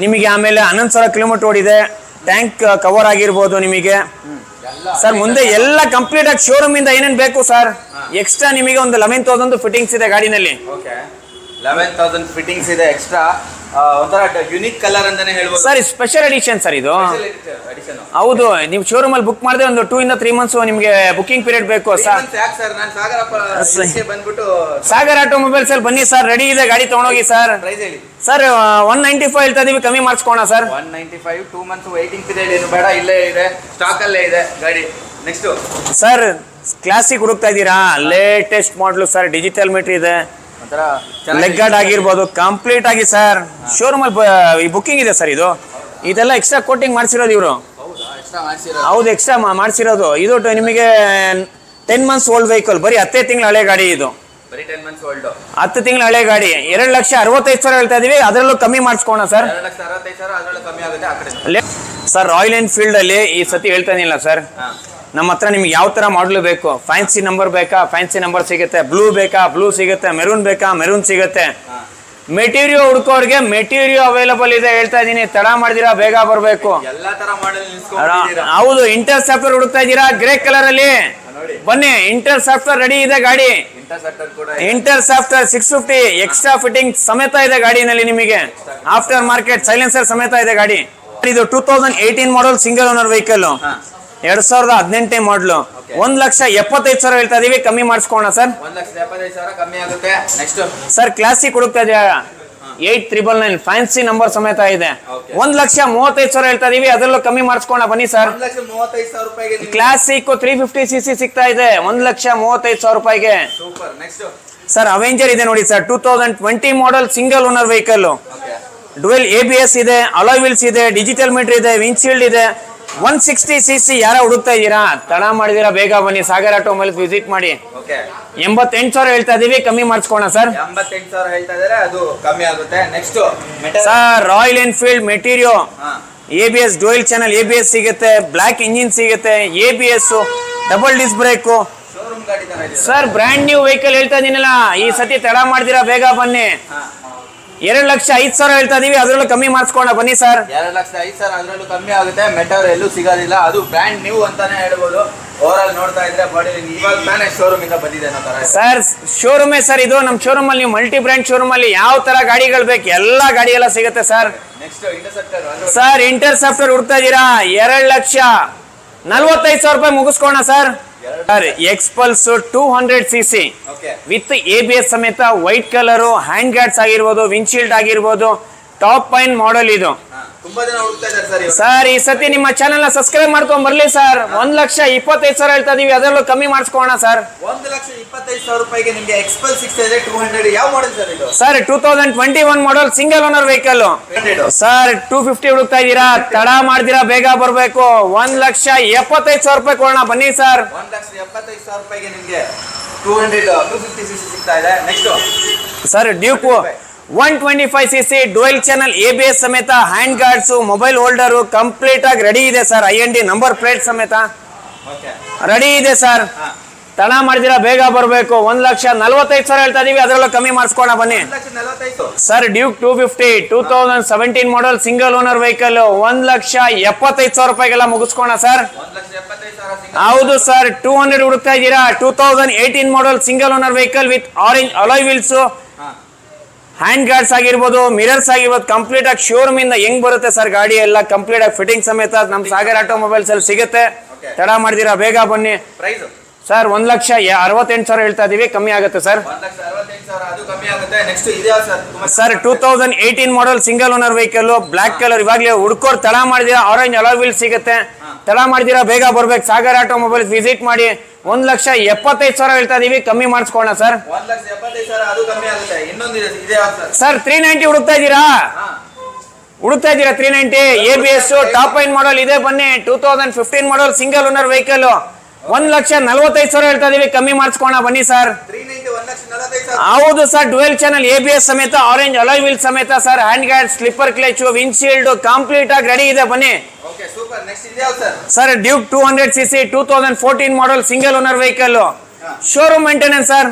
S1: ನಿಮಗೆ, ಆಮೇಲೆ 11,000 ಕಿಲೋಮೀಟರ್ ಓಡಿದೆ. ಟ್ಯಾಂಕ್ ಕವರ್ ಆಗಿರ್ಬೋದು ನಿಮಗೆ ಸರ್. ಮುಂದೆ ಎಲ್ಲ ಕಂಪ್ಲೀಟ್ ಆಗಿ ಶೋರೂಮ್ ಇಂದ ಏನೇನ್ ಬೇಕು ಸರ್, ಎಕ್ಸ್ಟ್ರಾ ನಿಮಗೆ ಒಂದು 11,000 ಫಿಟ್ಟಿಂಗ್ಸ್ ಇದೆ ಗಾಡಿನಲ್ಲಿ.
S2: 11,000 ಫಿಟ್ಟಿಂಗ್ಸ್ ಇದೆ ಎಕ್ಸ್ಟ್ರಾ. ಒಂಥರ ಯುನಿಕ್ ಕಲರ್ ಅಂತಾನೆ ಹೇಳ್ಬೋದು
S1: ಸರ್. ಸ್ಪೆಷಲ್ ಎಡಿಷನ್ ಸರ್ ಇದು. ಹೌದು, ನೀವು ಶೋರೂಮ್ ಅಲ್ಲಿ ಬುಕ್ ಮಾಡಿದ್ರೆ ಒಂದು 2 ಇಂದ 3 ಮಂತ್ಸ್ ನಿಮಗೆ ಬುಕಿಂಗ್ ಪೀರಿಯಡ್ ಬೇಕು ಸರ್. ಸಾಗರ್ ಆಟೋಮೊಬೈಲ್ಸ್ ಅಲ್ಲಿ ಬನ್ನಿ ಸರ್, ರೆಡಿ ಇದೆ ಗಾಡಿ ತಗೊಂಡೋಗಿ ಸರ್. ಸರ್ 195 ಹೇಳ್ತಾ ಇದೀವಿ, ಕಮ್ಮಿ ಮಾಡಿಸ್ಕೋಣ ಸರ್.
S2: 195 2 ಮಂತ್ಸ್ ವೈಟಿಂಗ್ ಪೀರಿಯಡ್ ಏನು ಬೇಡ, ಇಲ್ಲೇ ಇದೆ, ಸ್ಟಾಕ್ ಅಲ್ಲೇ ಇದೆ ಗಾಡಿ. ನೆಕ್ಸ್ಟ್
S1: ಸರ್ ಕ್ಲಾಸಿಕ್ ಹುಡುಕ್ತಾ ಇದ್ದೀರಾ? ಲೇಟೆಸ್ಟ್ ಮಾಡಲು ಸರ್. ಡಿಜಿಟಲ್ ಮೀಟರ್ ಇದೆ, ಲೆಗ್ ಗಾರ್ಡ್ ಆಗಿರ್ಬೋದು, ಕಂಪ್ಲೀಟ್ ಆಗಿ ಸರ್. ಶೋರೂಮ್ ಅಲ್ಲಿ ಬುಕಿಂಗ್ ಇದೆ ಸರ್. ಇದೆಲ್ಲ ಎಕ್ಸ್ಟ್ರಾ ಕೋಟಿಂಗ್ ಮಾಡಿಸಿರೋದು ಇವರು. ಹೌದು, ಎಕ್ಸ್ಟ್ರಾ ಮಾಡಿಸಿರೋದು. ಇದು ನಿಮಗೆ 10 ಮಂತ್ಸ್ ಓಲ್ಡ್ ವೆಹಿಕಲ್, ಬರೀ 10 ತಿಂಗಳ ಹಳೆ ಗಾಡಿ. ಇದು 10 ತಿಂಗಳ ಹಳೆ ಗಾಡಿ. 2,65,000 ಹೇಳ್ತಾ ಇದೀವಿ, ಅದರಲ್ಲೂ ಕಮ್ಮಿ ಮಾಡಿಸ್ಕೋಣ ಸರ್. ಸರ್ ರಾಯಲ್ ಎನ್ಫೀಲ್ಡ್ ಅಲ್ಲಿ ಈ ಸತಿ ಹೇಳ್ತಾ ಇದೀನಿಲ್ಲ ಸರ್, ನಮ್ಮ ಹತ್ರ ನಿಮ್ಗೆ ಯಾವ ತರ ಮಾಡಲು ಬೇಕು, ಫ್ಯಾನ್ಸಿ ನಂಬರ್ ಬೇಕಾ ಫ್ಯಾನ್ಸಿ ನಂಬರ್ ಸಿಗುತ್ತೆ, ಬ್ಲೂ ಬೇಕಾ ಬ್ಲೂ ಸಿಗುತ್ತೆ, ಮೆರೂನ್ ಬೇಕಾ ಮೆರೂನ್ ಸಿಗುತ್ತೆ. ಮೆಟೀರಿಯೋ ಹುಡ್ಕೋರ್ಗೆ ಮೆಟೀರಿಯೋ ಅವೈಲಬಲ್ ಇದೆ ಹೇಳ್ತಾ ಇದೀನಿ, ತಡ ಮಾಡಿದಿರಾ ಬೇಗ ಬರ್ಬೇಕು.
S2: ಎಲ್ಲಾ ತರ ಮಾಡೆಲ್
S1: ಹೌದು, ಇಂಟರ್ಸೆಪ್ಟರ್ ಹುಡುಕ್ತಾ ಇದ್ದೀರಾ ಗ್ರೇ ಕಲರ್ ಅಲ್ಲಿ, ಬನ್ನಿ ಇಂಟರ್ಸೆಪ್ಟರ್ ರೆಡಿ ಇದೆ ಗಾಡಿ. ಇಂಟರ್ಸೆಪ್ಟರ್ 650 ಎಕ್ಸ್ಟ್ರಾ ಫಿಟ್ಟಿಂಗ್ ಸಮೇತ ಇದೆ ಗಾಡಿನಲ್ಲಿ ನಿಮಗೆ, ಆಫ್ಟರ್ ಮಾರ್ಕೆಟ್ ಸೈಲೆನ್ಸರ್ ಸಮೇತ ಇದೆ ಗಾಡಿ. ಇದು 2018 ಮಾಡಲ್ ಸಿಂಗಲ್ ಓನರ್ ವೆಹಿಕಲ್, 2018 ಮಾಡಲು. 1,75,000 ಹೇಳ್ತಾ ಇದೀವಿ, ಕಮ್ಮಿ ಮಾಡಿಸ್ಕೋಣ ಸರ್.
S2: 1,75,000 ಕಮ್ಮಿ ಆಗುತ್ತೆ. ನೆಕ್ಸ್ಟ್
S1: ಸರ್ ಕ್ಲಾಸಿಕ್ ಹುಡುಕ್ತಾ ಇದೆಯಾ 8999 ಫ್ಯಾನ್ಸಿ ನಂಬರ್ ಸಮೇತ ಇದೆ. 1,35,000 ಹೇಳ್ತಾ ಇದೀವಿ, ಅದರಲ್ಲೂ ಕಮ್ಮಿ ಮಾಡಿಸ್ಕೋಣ ಬನ್ನಿ ಸರ್.
S2: 1,35,000 ರೂಪಾಯಿಗೆ
S1: ಕ್ಲಾಸಿಕ್ 350cc ಸಿಗ್ತಾ ಇದೆ 1,35,000 ರೂಪಾಯಿಗೆ. ಸರ್ ಅವೆಂಜರ್ ಇದೆ ನೋಡಿ sir, 2020 model single owner vehicle, dual ABS ಇದೆ, ಅಲಾಯ್ ವೀಲ್ಸ್ ಇದೆ, ಡಿಜಿಟಲ್ ಮೀಟರ್ ಇದೆ, ವಿಂಡ್ಶೀಲ್ಡ್ ಇದೆ. 160cc ಯಾರ ಹುಡುಕ್ತಾ ಇದ್ದೀರಾ, ತಡ ಮಾಡಿದಿರಾ ಬೇಗ ಬನ್ನಿ, ಸಾಗರ್ ಆಟೋಮೊಬೈಲ್ಸ್ ವಿಸಿಟ್ ಮಾಡಿ. 88,000 ಹೇಳ್ತಾ ಇದೀವಿ, ಕಮ್ಮಿ ಮಾಡಿಸ್ಕೋಣ ಸರ್.
S2: 88,000 ಹೇಳ್ತಾ ಇದಾರೆ, ಅದು ಕಮ್ಮಿ ಆಗುತ್ತೆ. Next
S1: sir Royal Enfield Meteor, ABS dual channel ABS ಸಿಗುತ್ತೆ, ಬ್ಲಾಕ್ ಇಂಜಿನ್ ಸಿಗುತ್ತೆ, ABS double disc brake sir, brand new vehicle ಹೇಳ್ತಾ ಇದೀನಲ್ಲ, ಈ ಸತಿ ತಡ ಮಾಡಿದಿರಾ ಬೇಗ ಬನ್ನಿ. 2,05,000 ಹೇಳ್ತಾ ಇದೀವಿ, ಅದರಲ್ಲೂ ಕಮ್ಮಿ ಮಾಡಿಸ್ಕೋಣ ಬನ್ನಿ ಸರ್.
S2: 2,05,000 ಅದರಲ್ಲೂ ಕಮ್ಮಿ ಆಗುತ್ತೆ. ಮೆಟರ್ ಎಲ್ಲೂ ಸಿಗೋದಿಲ್ಲ, ಅದು ಬ್ರ್ಯಾಂಡ್ ನ್ಯೂ ಅಂತಾನೆ ಹೇಳ್ಬೋದು. ಓವರ್ ನೋಡ್ತಾ ಇದ್ರೆ ಬಾಡಿ ಇವಾಗ ತಾನೇ ಶೋರೂಮ್ ಇಂದ ಬಂದಿದೆ ಅನ್ನೋ ತರ
S1: ಸರ್. ಶೋರೂಮೇ ಸರ್ ಇದು, ನಮ್ಮ ಶೋರೂಮ್ ಅಲ್ಲಿ ನೀವು ಮಲ್ಟಿ ಬ್ರ್ಯಾಂಡ್ ಶೋರೂಮ್ ಅಲ್ಲಿ ಯಾವ ತರ ಗಾಡಿಗಳು ಬೇಕು ಎಲ್ಲಾ ಗಾಡಿ ಎಲ್ಲ ಸಿಗುತ್ತೆ sir.
S2: Next Interceptor
S1: sir, Interceptor ಹುಡ್ತಾ ಇದೀರಾ 2,45,000 ರೂಪಾಯಿ ಮುಗಿಸ್ಕೋಣ sir. Xpulse 200cc with ABS ಸಮೇತ, ವೈಟ್ ಕಲರ್, ಹ್ಯಾಂಡ್ ಗಾರ್ಡ್ಸ್ ಆಗಿರ್ಬೋದು, ವಿಂಡ್ಶೀಲ್ಡ್ ಆಗಿರ್ಬೋದು, ಟಾಪ್ ಫೈನ್ ಮಾಡಲ್ ಇದು
S2: ತುಂಬಾ ಜನ ಹುಡುಕ್ತಾ ಇದ್ದಾರೆ
S1: ಸರ್. ಈ ಸತಿ ನಿಮ್ಮ ಚಾನೆಲ್ ನ ಸಬ್ಸ್ಕ್ರೈಬ್ ಮಾಡ್ಕೊಂಡ್ ಬರ್ಲಿ ಸರ್. 1,25,000 ಹೇಳ್ತಾ ಇದೀವಿ, ಅದರಲ್ಲೂ ಕಮ್ಮಿ ಮಾಡಿಸ್ಕೋಣ ಸರ್.
S2: 1,25,000 ರೂಪಾಯಿಗೆ ನಿಮಗೆ ಎಕ್ಸ್ಪಲ್ಸ್ ಸಿಗ್ತಾ ಇದೆ 200. ಯಾವ ಮಾಡಲ್ ಸರ್ ಇದು?
S1: ಸರ್ 2021 ಮಾಡಲ್ ಸಿಂಗಲ್ ಓನರ್ ವೆಹಿಕಲ್ ಸರ್. 250 ಹುಡುಕ್ತಾ ಇದ್ದೀರಾ, ತಡ ಮಾಡ್ದಿರಾ ಬೇಗ ಬರ್ಬೇಕು. 1,75,000 ರೂಪಾಯಿ ಕೊಡೋಣ ಬನ್ನಿ ಸರ್.
S2: 1,75,000 ರೂಪಾಯಿಗೆ ನಿಮಗೆ 250cc ಸಿಗ್ತಾ ಇದೆ. Next
S1: sir Duke 125cc dual channel ABS ಸಮೇತ, hand guards, mobile holder complete ಆಗಿ ರೆಡಿ ಇದೆ ಸರ್. IND ನಂಬರ್ ಪ್ಲೇಟ್ ಸಮೇತ ರೆಡಿ ಇದೆ ಸರ್. ತಡ ಮಾಡಿದಿರಾ ಬೇಗ ಬರಬೇಕು. 1,45,000 ಹೇಳ್ತಾ ಇದೀವಿ, ಅದರಲ್ಲೂ ಕಮ್ಮಿ ಮಾಡಿಸ್ಕೋಣ ಬನ್ನಿ sir. Duke 250 2017 model single owner vehicle, 1,75,000 ರೂಪಾಯಿಗೆಲ್ಲ ಮುಗಿಸ್ಕೋಣ ಸರ್. ಹೌದು ಸರ್, 200 ಹುಡುಕ್ತಾ ಇದ್ದೀರಾ. 2018 model single owner vehicle with orange alloy wheels, hand guards ಆಗಿರ್ಬೋದು, ಮಿರರ್ಸ್ ಆಗಿರ್ಬೋದು, ಕಂಪ್ಲೀಟ್ ಆಗಿ ಶೋರೂಮ್ ಇಂದ ಹೆಂಗ್ ಬರುತ್ತೆ ಸರ್ ಗಾಡಿ ಎಲ್ಲ ಕಂಪ್ಲೀಟ್ ಆಗಿ ಫಿಟ್ಟಿಂಗ್ ಸಮೇತ ನಮ್ ಸಾಗರ್ ಆಟೋಮೊಬೈಲ್ಸ್ ಅಲ್ಲಿ ಸಿಗುತ್ತೆ. ತಡ ಮಾಡಿದಿರಾ ಬೇಗ ಬನ್ನಿ ಸರ್. 1,68,000 ಹೇಳ್ತಾ ಇದೀವಿ, ಕಮ್ಮಿ ಆಗುತ್ತೆ sir. Sir 2018 model single owner vehicle, black colour, ಇವಾಗಲೇ ಹುಡ್ಕೋರ್ ತಡ ಮಾಡಿದಿರಾ, ಆರೆಂಜ್ ಅಲಾಯ್ ವೀಲ್ ಸಿಗುತ್ತೆ. ತಡ ಮಾಡಿದಿರಾ ಬೇಗ ಬರ್ಬೇಕು, ಸಾಗರ್ ಆಟೋಮೊಬೈಲ್ಸ್ ವಿಸಿಟ್ ಮಾಡಿ. 1,75,000 ಹೇಳ್ತಾ ಇದೀವಿ, ಕಮ್ಮಿ ಮಾಡಿಸ್ಕೋಣ ಸರ್.
S2: 1,75,000
S1: ಸರ್ 390 ಹುಡುಕ್ತಾ ಇದ್ದೀರಾ 390 ABS ಟಾಪ್ ಲೈನ್ ಮಾಡಲ್ ಇದೆ ಬನ್ನಿ. 2015 ಮಾಡಲ್ ಸಿಂಗಲ್ ಓನರ್ ವೆಹಿಕಲ್, 1,45,000 ಹೇಳ್ತಾ ಇದೀವಿ, ಕಮ್ಮಿ ಮಾಡಿಸ್ಕೋಣ ಬನ್ನಿ ಸರ್. ಹೌದು ಸರ್, ಡುವೆಲ್ ಚಾನಲ್ ABS ಸಮೇತ, ಆರೆಂಜ್ ಅಲಾಯ್ ವೀಲ್ ಸಮೇತ sir, hand guard, slipper clutch, windshield complete ಆಗಿ ರೆಡಿ ಇದೆ ಬನ್ನಿ sir. Duke 200cc 2014 model single owner vehicle, showroom maintenance sir.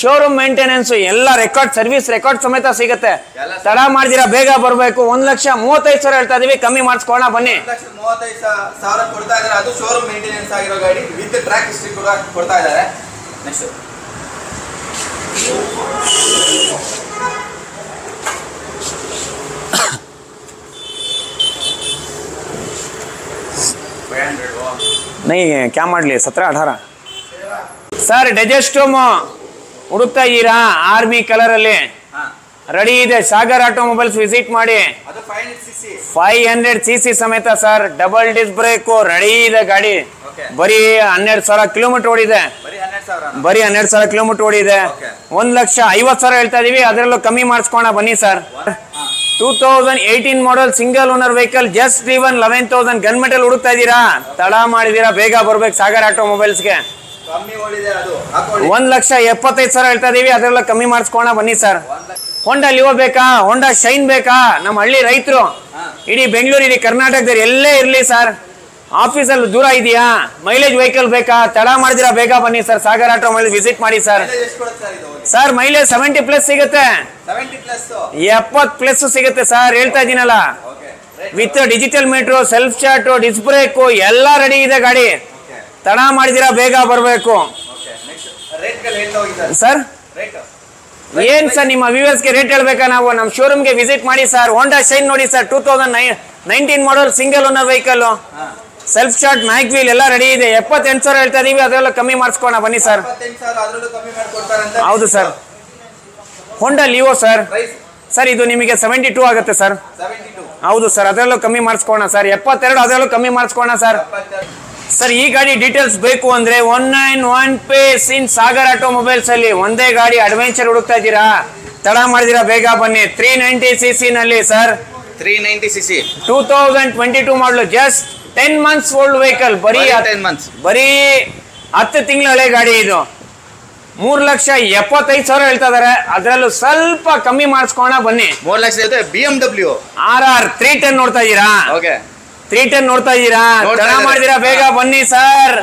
S1: Showroom maintenance ಎಲ್ಲ ರೆಕಾರ್ಡ್, ಸರ್ವಿಸ್ ರೆಕಾರ್ಡ್ ಸಮೇತ ಸಿಗುತ್ತೆ. ತಡ ಮಾಡಿದಿರಾ ಬೇಗ ಬರಬೇಕು. 1,35,000 ಹೇಳ್ತಾ ಇದೀವಿ, ಕಮ್ಮಿ ಮಾಡಿಸ್ಕೋಣ ಬನ್ನಿ.
S2: 1,35,000 ಕೊಡ್ತಾ ಇದ್ದಾರೆ, ಅದು ಶೋರೂಮ್ ಮೇಂಟೆನೆನ್ಸ್ ಆಗಿರೋ ಗಾಡಿ ವಿತ್ ಟ್ರ್ಯಾಕ್ ಹಿಸ್ಟ್ರಿ ಕೂಡ ಕೊಡ್ತಾ ಇದ್ದಾರೆ. ನೆಕ್ಸ್ಟ್
S1: नहीं क्या ಮಾಡಲಿ 17-18 ಸರ್. ಡೆಜೆಸ್ಟೋಮ್ ಹುಡುಕ್ತಾ ಇದ್ದೀರಾ, ಆರ್ಮಿ ಕಲರ್ ಅಲ್ಲಿ ರೆಡಿ ಇದೆ. ಸಾಗರ್ ಆಟೋಮೊಬೈಲ್ಸ್ ವಿಸಿಟ್ ಮಾಡಿ. 500cc ಸಮೇತ sir, double disc brake ready ಇದೆ ಗಾಡಿ. ಬರೀ 12,000 ಕಿಲೋಮೀಟರ್ ಓಡಿದೆ. ಬರೀ 12,000 ಕಿಲೋಮೀಟರ್ ಓಡಿದೆ. 1,50,000 ಹೇಳ್ತಾ ಇದೀವಿ, ಅದರಲ್ಲೂ ಕಮ್ಮಿ ಮಾಡಿಸ್ಕೋಣ ಬನ್ನಿ sir. 2018 model single owner vehicle, just driven 11,000 gun metal ಹುಡುಕ್ತಾ ಇದ್ದೀರಾ, ತಡ ಮಾಡಿದೀರಾ ಬೇಗ ಬರ್ಬೇಕು ಸಾಗರ್ ಆಟೋಮೊಬೈಲ್ಸ್ಗೆ. 1,75,000 ಹೇಳ್ತಾ ಇದೀವಿ, ಅದರಲ್ಲೂ ಕಮ್ಮಿ ಮಾಡಿಸ್ಕೋಣ ಬನ್ನಿ ಸರ್. ಹೋಂಡಾ ಲಿವೋ ಬೇಕಾ, ಹೋಂಡಾ ಶೈನ್ ಬೇಕಾ, ನಮ್ಮ ಹಳ್ಳಿ ರೈತರು ಇಡೀ ಬೆಂಗಳೂರು, ಇಡೀ ಕರ್ನಾಟಕದಲ್ಲಿ ಎಲ್ಲೇ ಇರಲಿ ಸರ್, ಆಫೀಸಲ್ಲಿ ದೂರ ಇದೆಯಾ, ಮೈಲೇಜ್ ವೆಹಿಕಲ್ ಬೇಕಾ, ತಡ ಮಾಡಿದಿರಾ ಬೇಗ ಬನ್ನಿ sir, Sagar automobiles visit ಮಾಡಿ ಸರ್. ಸರ್ ಮೈಲೇಜ್ 70+ ಸಿಗುತ್ತೆ, 70+ ಸಿಗುತ್ತೆ ಸರ್, ಹೇಳ್ತಾ ಇದೀನಲ್ಲ. With digital meter, self start, disc brake ಎಲ್ಲ ರೆಡಿ ಇದೆ ಗಾಡಿ. ತಡ ಮಾಡಿದಿರಾ ಬೇಗ ಬರಬೇಕು ಸರ್. ಏನ್ ಸರ್ ನಿಮ್ಮ ವ್ಯೂವರ್ಸ್ಗೆ ರೇಟ್ ಹೇಳ್ಬೇಕಾ ನಾವು? ನಮ್ಮ ಶೋರೂಮ್ಗೆ ವಿಸಿಟ್ ಮಾಡಿ ಸರ್. ಹೋಂಡಾ ಶೈನ್ ನೋಡಿ sir, 2019 model single owner vehicle, self chart, mag wheel ಎಲ್ಲ ರೆಡಿ ಇದೆ. 78,000 ಹೇಳ್ತಾ ಇದೀವಿ, ಅದೆಲ್ಲ ಕಮ್ಮಿ ಮಾಡಿಸ್ಕೋಣ ಬನ್ನಿ ಸರ್. ಹೌದು ಸರ್. ಹೋಂಡಾ ಲಿಯೋ ಸರ್. ಸರ್ ಇದು ನಿಮಗೆ 72 ಆಗುತ್ತೆ ಸರ್. ಹೌದು ಸರ್, ಅದರಲ್ಲೂ ಕಮ್ಮಿ ಮಾಡಿಸ್ಕೋಣ ಸರ್. 72 ಅದರಲ್ಲೂ ಕಮ್ಮಿ ಮಾಡಿಸ್ಕೋಣ ಸರ್. ಸರ್ ಈ ಗಾಡಿ ಡೀಟೇಲ್ಸ್ ಬೇಕು ಅಂದ್ರೆ 191 ಪೇಸ್ ಇನ್ ಸಾಗರ್ ಆಟೋ ಮೊಬೈಲ್ಸ್ ಅಲ್ಲಿ ಒಂದೇ ಗಾಡಿ ಅಡ್ವೆಂಚರ್ ಹುಡುಕ್ತಾ ಇದ್ದೀರಾ, ತಡ ಮಾಡಿದಿರಾ ಬೇಗ ಬನ್ನಿ. 390cc ನಲ್ಲಿ ಸರ್,
S2: 390cc
S1: 2022 ಮಾಡಲು, ಜಸ್ಟ್ 10 months ಓಲ್ಡ್ ವೆಹಿಕಲ್. ಬರೀ 10 ತಿಂಗಳ ಹಳೆ ಗಾಡಿ ಇದು. 3,75,000 ಹೇಳ್ತಾ ಇದಾರೆ, ಅದರಲ್ಲೂ ಸ್ವಲ್ಪ ಕಮ್ಮಿ ಮಾಡಿಸ್ಕೋಣ ಬನ್ನಿ.
S2: 3 ಲಕ್ಷ BMW
S1: RR 310 ನೋಡ್ತಾ ಇದ್ದೀರಾ? 310 ನೋಡ್ತಾ ಇದ್ದೀರಾ? ತಡ ಮಾಡಿದಿರಾ ಬೇಗ ಬನ್ನಿ ಸರ್.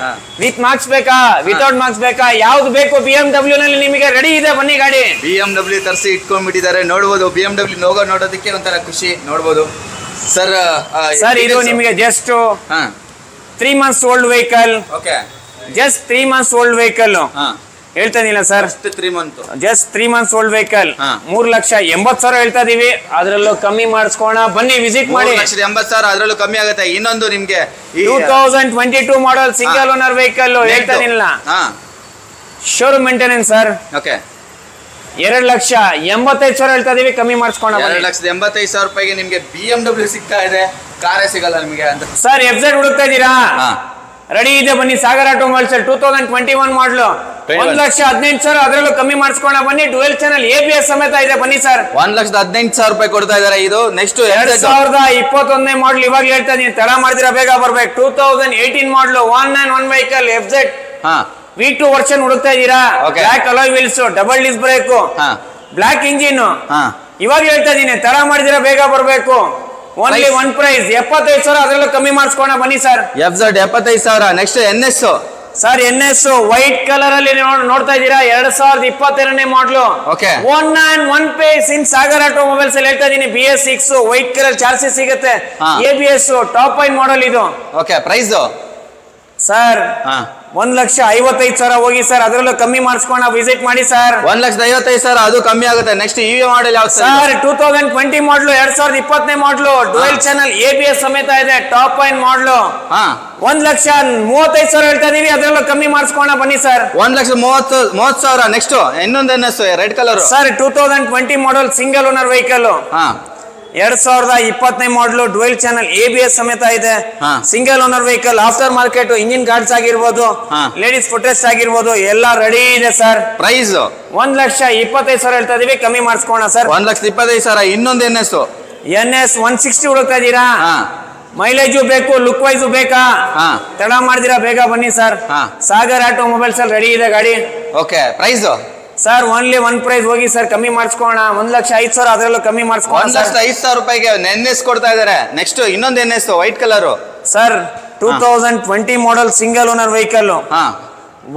S1: ವಿತ್ ಮಾರ್ಕ್ಸ್ ಬೇಕಾ, ವಿತೌಟ್ ಮಾರ್ಕ್ಸ್ ಬೇಕಾ, ಯಾವ್ದು ಬೇಕು? BMW ನಲ್ಲಿ ನಿಮಗೆ ರೆಡಿ ಇದೆ, ಬನ್ನಿ ಗಾಡಿ.
S2: BMW ತರಿಸಿ ಇಟ್ಕೊಂಡ್ಬಿಟ್ಟಿದ್ದಾರೆ, ನೋಡ್ಬೋದು. BMW ಲೋಗೋ ನೋಡೋದಕ್ಕೆ ಒಂಥರ ಖುಷಿ, ನೋಡ್ಬೋದು ಸರ್.
S1: ಸರ್ ಇದು ನಿಮಗೆ just 3 months old vehicle, just 3 months old vehicle ಹೇಳ್ತಾ ಇದೀನಿ sir. Just 3 months old vehicle, 3,80,000 ಹೇಳ್ತಾ ಇದೀವಿ, ಅದ್ರಲ್ಲೂ ಕಮ್ಮಿ ಮಾಡಿಸ್ಕೋಣ ಬನ್ನಿ, ವಿಸಿಟ್ ಮಾಡಿ.
S2: 3,80,000 ಅದ್ರಲ್ಲೂ ಕಮ್ಮಿ ಆಗುತ್ತೆ. ಇನ್ನೊಂದು ನಿಮ್ಗೆ
S1: 2022 ಮಾಡಲ್ ಸಿಂಗಲ್ ಓನರ್ ವೆಹಿಕಲ್ ಹೇಳ್ತಾ ಇದೀನಿಲ್ಲ, ಶೋರೂಮ್ ಮೇಂಟೆನೆನ್ಸ್ ಸರ್. 2,85,000 ಹೇಳ್ತಾ ಇದೀವಿ, ಕಮ್ಮಿ ಮಾಡಿಸ್ಕೋಣ.
S2: 2,85,000 ರೂಪಾಯಿಗೆ ನಿಮ್ಗೆ BMW ಸಿಗ್ತಾ ಇದೆ, ಕಾರೇ ಸಿಗಲ್ಲ ನಿಮ್ಗೆ ಅಂತ
S1: ಸರ್. FZ ಹುಡುಕ್ತಾ ಇದ್ದೀರಾ? ರೆಡಿ ಇದೆ ಬನ್ನಿ, ಸಾಗರ್ ಆಟೋ ಮೊಬೈಲ್ಸ್ 2021 ಮಾಡಲು, 1,18,000 ಅದರಲ್ಲೂ ಕಮ್ಮಿ ಮಾಡಿಸ್ಕೋಣ ಬನ್ನಿ. ಡುವೆಲ್ ಚಾನಲ್ ABS ಸಮೇತ ಇದೆ, ಬನ್ನಿ ಸರ್.
S2: 1,18,000 ರೂಪಾಯಿ ಕೊಡ್ತಾ ಇದಾರೆ. ಇದು ನೆಕ್ಸ್ಟ್
S1: 2021 ಮಾಡಲ್, ಇವಾಗ ಹೇಳ್ತಾ ಇದೀನಿ, ತಡ ಮಾಡಿದಿರಾ ಬೇಗ ಬರ್ಬೇಕು. 2018 ಮಾಡಲು 191 ವೆಹಿಕಲ್ FZ V2 ವರ್ಷನ್ ಹುಡುಕ್ತಾ ಇದ್ದೀರಾ? Black alloy wheels, double disc brake, black engine, ಇವಾಗ ಹೇಳ್ತಾ ಇದೀನಿ, ತಡ ಮಾಡಿದಿರಾ ಬೇಗ ಬರ್ಬೇಕು. ಓನ್ಲಿ ಒನ್ ಪ್ರೈಸ್ 75,000 ಅದರಲ್ಲೂ ಕಮ್ಮಿ ಮಾಡಿಸ್ಕೋಣ ಬನ್ನಿ sir.
S2: FZ 75,000. Next NS
S1: sir, NS white colour ಅಲ್ಲಿ ನೋಡ್ತಾ ಇದ್ದೀರಾ? 2022 ಮಾಡಲು, 191 ಪೇಸ್ ಇನ್ ಸಾಗರ್ ಆಟೋ ಮೊಬೈಲ್ಸ್ ಅಲ್ಲಿ ಹೇಳ್ತಾ ಇದೀನಿ. BS6 ವೈಟ್ ಕಲರ್ ಚಾರ್ಸಿ ಸಿಗುತ್ತೆ, ABS ಟಾಪ್ ಐನ್ ಮಾಡಲ್ ಇದು.
S2: ಪ್ರೈಸ್
S1: ಸರ್ 1,55,000 ಹೋಗಿ ಸರ್, ಅದರಲ್ಲೂ ಕಮ್ಮಿ ಮಾಡಿಸ್ಕೋಣ, ವಿಸಿಟ್ ಮಾಡಿ ಸರ್.
S2: 1,55,000 ಅದು ಕಮ್ಮಿ ಆಗುತ್ತೆ. ನೆಕ್ಸ್ಟ್ EV ಮಾಡಲ್ ಯಾವ್ದು
S1: ಸರ್? 2020 ಮಾಡಲು, 2020 ಮಾಡಲು, ಡುವೆಲ್ ಚಾನಲ್ ABS ಸಮೇತ ಇದೆ, ಟಾಪ್ ಐನ್ ಮಾಡಲು, 1,35,000 ಹೇಳ್ತಾ ಇದೀವಿ, ಅದರಲ್ಲೂ ಕಮ್ಮಿ ಮಾಡಿಸ್ಕೋಣ ಬನ್ನಿ ಸರ್.
S2: 1,30,000. ನೆಕ್ಸ್ಟ್ ಇನ್ನೊಂದು NS red colour
S1: sir, 2020 model single owner vehicle, 2020 ಮಾಡಲು, ಡುವೆಲ್ ಚಾನಲ್ ABS ಸಮೇತ ಇದೆ, single owner vehicle, after market, engine guards ಆಗಿರ್ಬೋದು, ಲೇಡೀಸ್ ಫುಟ್ರೆಸ್ಟ್ ಆಗಿರ್ಬೋದು, ಎಲ್ಲ ರೆಡಿ ಇದೆ ಸರ್.
S2: ಪ್ರೈಸ್
S1: 1,25,000 ಹೇಳ್ತಾ ಇದೀವಿ, ಕಮ್ಮಿ ಮಾಡಿಸ್ಕೋಣ ಸರ್.
S2: 1,25,000. ಇನ್ನೊಂದು NS
S1: 160 ಹುಡುಕ್ತಾ ಇದ್ದೀರಾ? ಮೈಲೇಜು ಬೇಕು, ಲುಕ್ ವೈಸು ಬೇಕಾ, ತಡ ಮಾಡಿದಿರಾ ಬೇಗ ಬನ್ನಿ ಸರ್. ಸಾಗರ್ ಆಟೋ ಮೊಬೈಲ್ಸ್ ಅಲ್ಲಿ ರೆಡಿ ಇದೆ ಗಾಡಿ.
S2: Price
S1: sir only one price ಹೋಗಿ ಸರ್, ಕಮ್ಮಿ ಮಾಡಿಸ್ಕೋಣ. 1,05,000 ಅದರಲ್ಲೂ ಕಮ್ಮಿ ಮಾಡಿಸ್ಕೋಣ.
S2: 1,05,000 ರೂಪಾಯಿಗೆ NS ಕೊಡ್ತಾ ಇದಾರೆ. ನೆಕ್ಸ್ಟ್ ಇನ್ನೊಂದು NS white colour
S1: sir, 2020 model single owner vehicle,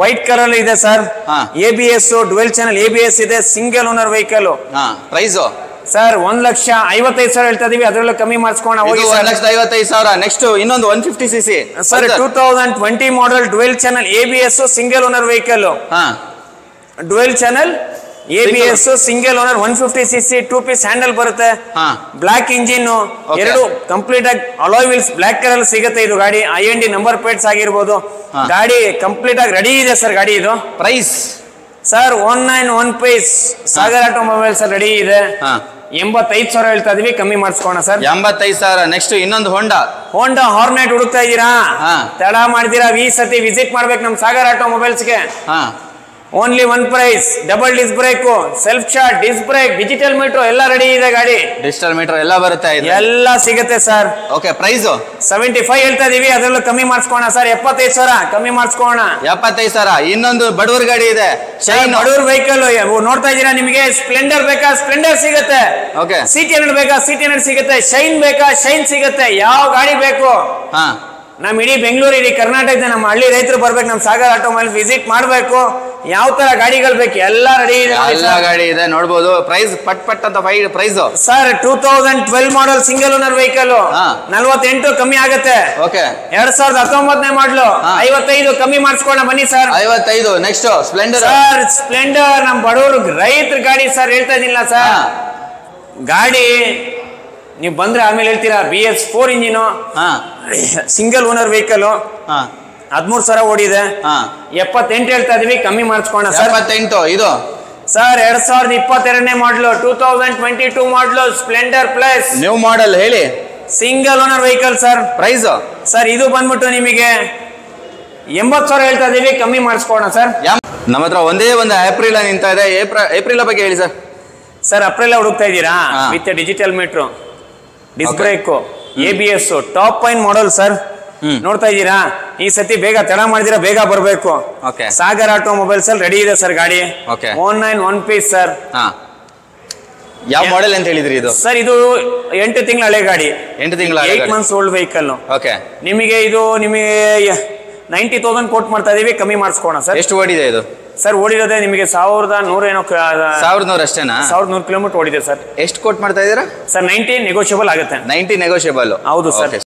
S1: white colour ಇದೆ sir. ABS dual channel ABS ಇದೆ, single owner vehicle.
S2: Price
S1: sir 1,55,000 ಹೇಳ್ತಾ ಇದೀವಿ, ಅದರಲ್ಲೂ ಕಮ್ಮಿ ಮಾಡಿಸ್ಕೋಣ ಹೋಗಿ.
S2: 1,55,000. ನೆಕ್ಸ್ಟ್ ಇನ್ನೊಂದು 150cc
S1: sir, 2020 model dual channel ABS single owner vehicle, dual channel ABS single owner, 150cc, 2 piece handle ಬರುತ್ತೆ, ಬ್ಲಾಕ್ ಇಂಜಿನ್, ಎರಡು ಕಂಪ್ಲೀಟ್ ಆಗಿ ಅಲಾಯ್ ವೀಲ್ಸ್ ಬ್ಲಾಕ್ ಕಲರ್ ಸಿಗುತ್ತೆ. ಇದು ಗಾಡಿ IND ನಂಬರ್ ಪ್ಲೇಟ್ಸ್ ಆಗಿರ್ಬೋದು, ಗಾಡಿ ಕಂಪ್ಲೀಟ್ ಆಗಿ ರೆಡಿ ಇದೆ ಸರ್ ಗಾಡಿ. ಇದು
S2: ಪ್ರೈಸ್
S1: ಸರ್ 191 ಪೇಸ್ ಸಾಗರ್ ಆಟೋ ಮೊಬೈಲ್ಸ್ ರೆಡಿ ಇದೆ, 85,000 ಹೇಳ್ತಾ ಇದೀವಿ, ಕಮ್ಮಿ ಮಾಡಿಸ್ಕೋಣ ಸರ್.
S2: 85,000. ನೆಕ್ಸ್ಟ್ ಇನ್ನೊಂದು ಹೋಂಡಾ
S1: ಹಾರ್ನೆಟ್ ಹುಡುಕ್ತಾ ಇದ್ದೀರಾ? ತಡ ಮಾಡಿದಿರಾ, ಈ ಸತಿ ವಿಸಿಟ್ ಮಾಡ್ಬೇಕು ನಮ್ ಸಾಗರ್ ಆಟೋ ಮೊಬೈಲ್ಸ್ಗೆ. Only one price, double disc brake, self start, disc brake, digital meter ಎಲ್ಲ ರೆಡಿ ಇದೆ ಗಾಡಿ.
S2: ಡಿಜಿಟಲ್ ಮೀಟರ್ ಎಲ್ಲ ಬರುತ್ತೆ,
S1: ಎಲ್ಲ ಸಿಗುತ್ತೆ ಸರ್.
S2: ಪ್ರೈಸ್
S1: 75 ಹೇಳ್ತಾ ಇದೀವಿ, ಅದರಲ್ಲೂ ಕಮ್ಮಿ ಮಾಡಿಸ್ಕೋಣ ಸರ್. 75,000 ಕಮ್ಮಿ ಮಾಡಿಸ್ಕೋಣ.
S2: 75,000. ಇನ್ನೊಂದು ಬಡವರ್ ಗಾಡಿ ಇದೆ, ಶೈನ್
S1: ಬಡವರ್ ವೆಹಿಕಲ್ ನೋಡ್ತಾ ಇದ್ದೀರಾ? ನಿಮಗೆ ಸ್ಪ್ಲೆಂಡರ್ ಬೇಕಾ? ಸ್ಪ್ಲೆಂಡರ್ ಸಿಗುತ್ತೆ. CT100 ಬೇಕಾ? CT100 ಸಿಗುತ್ತೆ. ಶೈನ್ ಬೇಕಾ? ಶೈನ್ ಸಿಗುತ್ತೆ. ಯಾವ ಗಾಡಿ ಬೇಕು ನಮ್ಮ ಇಡೀ ಬೆಂಗಳೂರು ಇಡೀ ಕರ್ನಾಟಕದ ನಮ್ಮ ಹಳ್ಳಿ ರೈತರು ಬರ್ಬೇಕು, ನಮ್ಮ ಸಾಗರ್ ಆಟೋಮೊಬೈಲ್ಸ್ ವಿಸಿಟ್ ಮಾಡಬೇಕು. ಯಾವ ತರ ಗಾಡಿಗಳು ಬೇಕು ಎಲ್ಲ ರೆಡಿ ಇದೆ,
S2: ಎಲ್ಲ ಗಾಡಿ ಇದೆ ನೋಡ್ಬೋದು. ಪ್ರೈಸ್ ಪಟ್ ಅಂತ price
S1: sir 2012 model single owner vehicle 48 ಕಮ್ಮಿ ಆಗುತ್ತೆ.
S2: ಓಕೆ
S1: 2019 ಮಾಡಲು 55 ಕಮ್ಮಿ ಮಾಡಿಸ್ಕೊಳ್ಳೋಣ ಬನ್ನಿ sir.
S2: 55. Next Splendor
S1: sir. Splendor ನಮ್ಮ ಬಡವರು ರೈತರ ಗಾಡಿ ಸರ್, ಹೇಳ್ತಾ ಇದಿಲ್ಲ ಸರ್. ಗಾಡಿ ನೀವು ಬಂದ್ರೆ ಆಮೇಲೆ ಹೇಳ್ತೀರಾ. BS4 engine, single owner vehicle, 13,000 ಓಡಿದೆ. 78 ಹೇಳ್ತಾ ಇದೀವಿ, ಕಮ್ಮಿ ಮಾಡಿಸ್ಕೋಣ ಸರ್.
S2: 78 ಇದು
S1: sir 2022 model 2022 model splendor plus
S2: new model ಹೇಳಿ.
S1: Single owner vehicle sir.
S2: Price
S1: sir ಇದು ಬಂದ್ಬಿಟ್ಟು ನಿಮಗೆ 80,000 ಹೇಳ್ತಾ ಇದೀವಿ, ಕಮ್ಮಿ ಮಾಡಿಸ್ಕೋಣ ಸರ್.
S2: ನಮ್ಮ ಹತ್ರ ಒಂದೇ ಒಂದು ಏಪ್ರಿಲ್ ನಿಂತ ಇದೆ. ಏಪ್ರಿಲ್ ಬಗ್ಗೆ ಹೇಳಿ ಸರ್.
S1: ಸರ್ ಅಪ್ರಿಲ್ ಹುಡುಕ್ತಾ ಇದ್ದೀರಾ? With digital meter, disc brake, ABS, top ಪೈನ್ ಮಾಡಲ್ ಸರ್. ನೋಡ್ತಾ ಇದ್ದೀರಾ? ಈ ಸತಿ ಬೇಗ ತಡ ಮಾಡಿದಿರಾ, ಬೇಗ ಬರಬೇಕು. ಸಾಗರ್ ಆಟೋಮೊಬೈಲ್ಸ್ ಅಲ್ಲಿ ರೆಡಿ ಇದೆ ಸರ್ ಗಾಡಿ. 19 ಪೀಸ್ ಸರ್.
S2: ಯಾವ ಮಾಡೆಲ್ ಅಂತ ಹೇಳಿದ್ರಿ ಇದು?
S1: ಸರ್ ಇದು 8 ತಿಂಗಳ ಹಳೆ ಗಾಡಿ. 8 ಮಂತ್ಸ್ ಓಲ್ಡ್ ವೆಹಿಕಲ್. ನಿಮಗೆ ಇದು ನಿಮಗೆ 90,000 ಕೋಟ್ ಮಾಡ್ತಾ ಇದೀವಿ, ಕಮ್ಮಿ ಮಾಡಿಸ್ಕೋಣ ಸರ್.
S2: ಎಷ್ಟು ಓಡಿದೆ ಇದು?
S1: ಸರ್ ಓಡಿರೋದೇ ನಿಮಗೆ 1,100 ಏನೋ
S2: 1,100 ಅಷ್ಟೇನಾ?
S1: 1,100 ಕಿಲೋಮೀಟರ್ ಓಡಿದೆ ಸರ್.
S2: ಎಷ್ಟು ಕೋಟ್ ಮಾಡ್ತಾ ಇದೀರಾ
S1: ಸರ್? 90 ನೆಗೋಷಿಯಬಲ್ ಆಗುತ್ತೆ.
S2: 90 ನೆಗೋಷಿಯಬಲ್.
S1: ಹೌದು ಸರ್.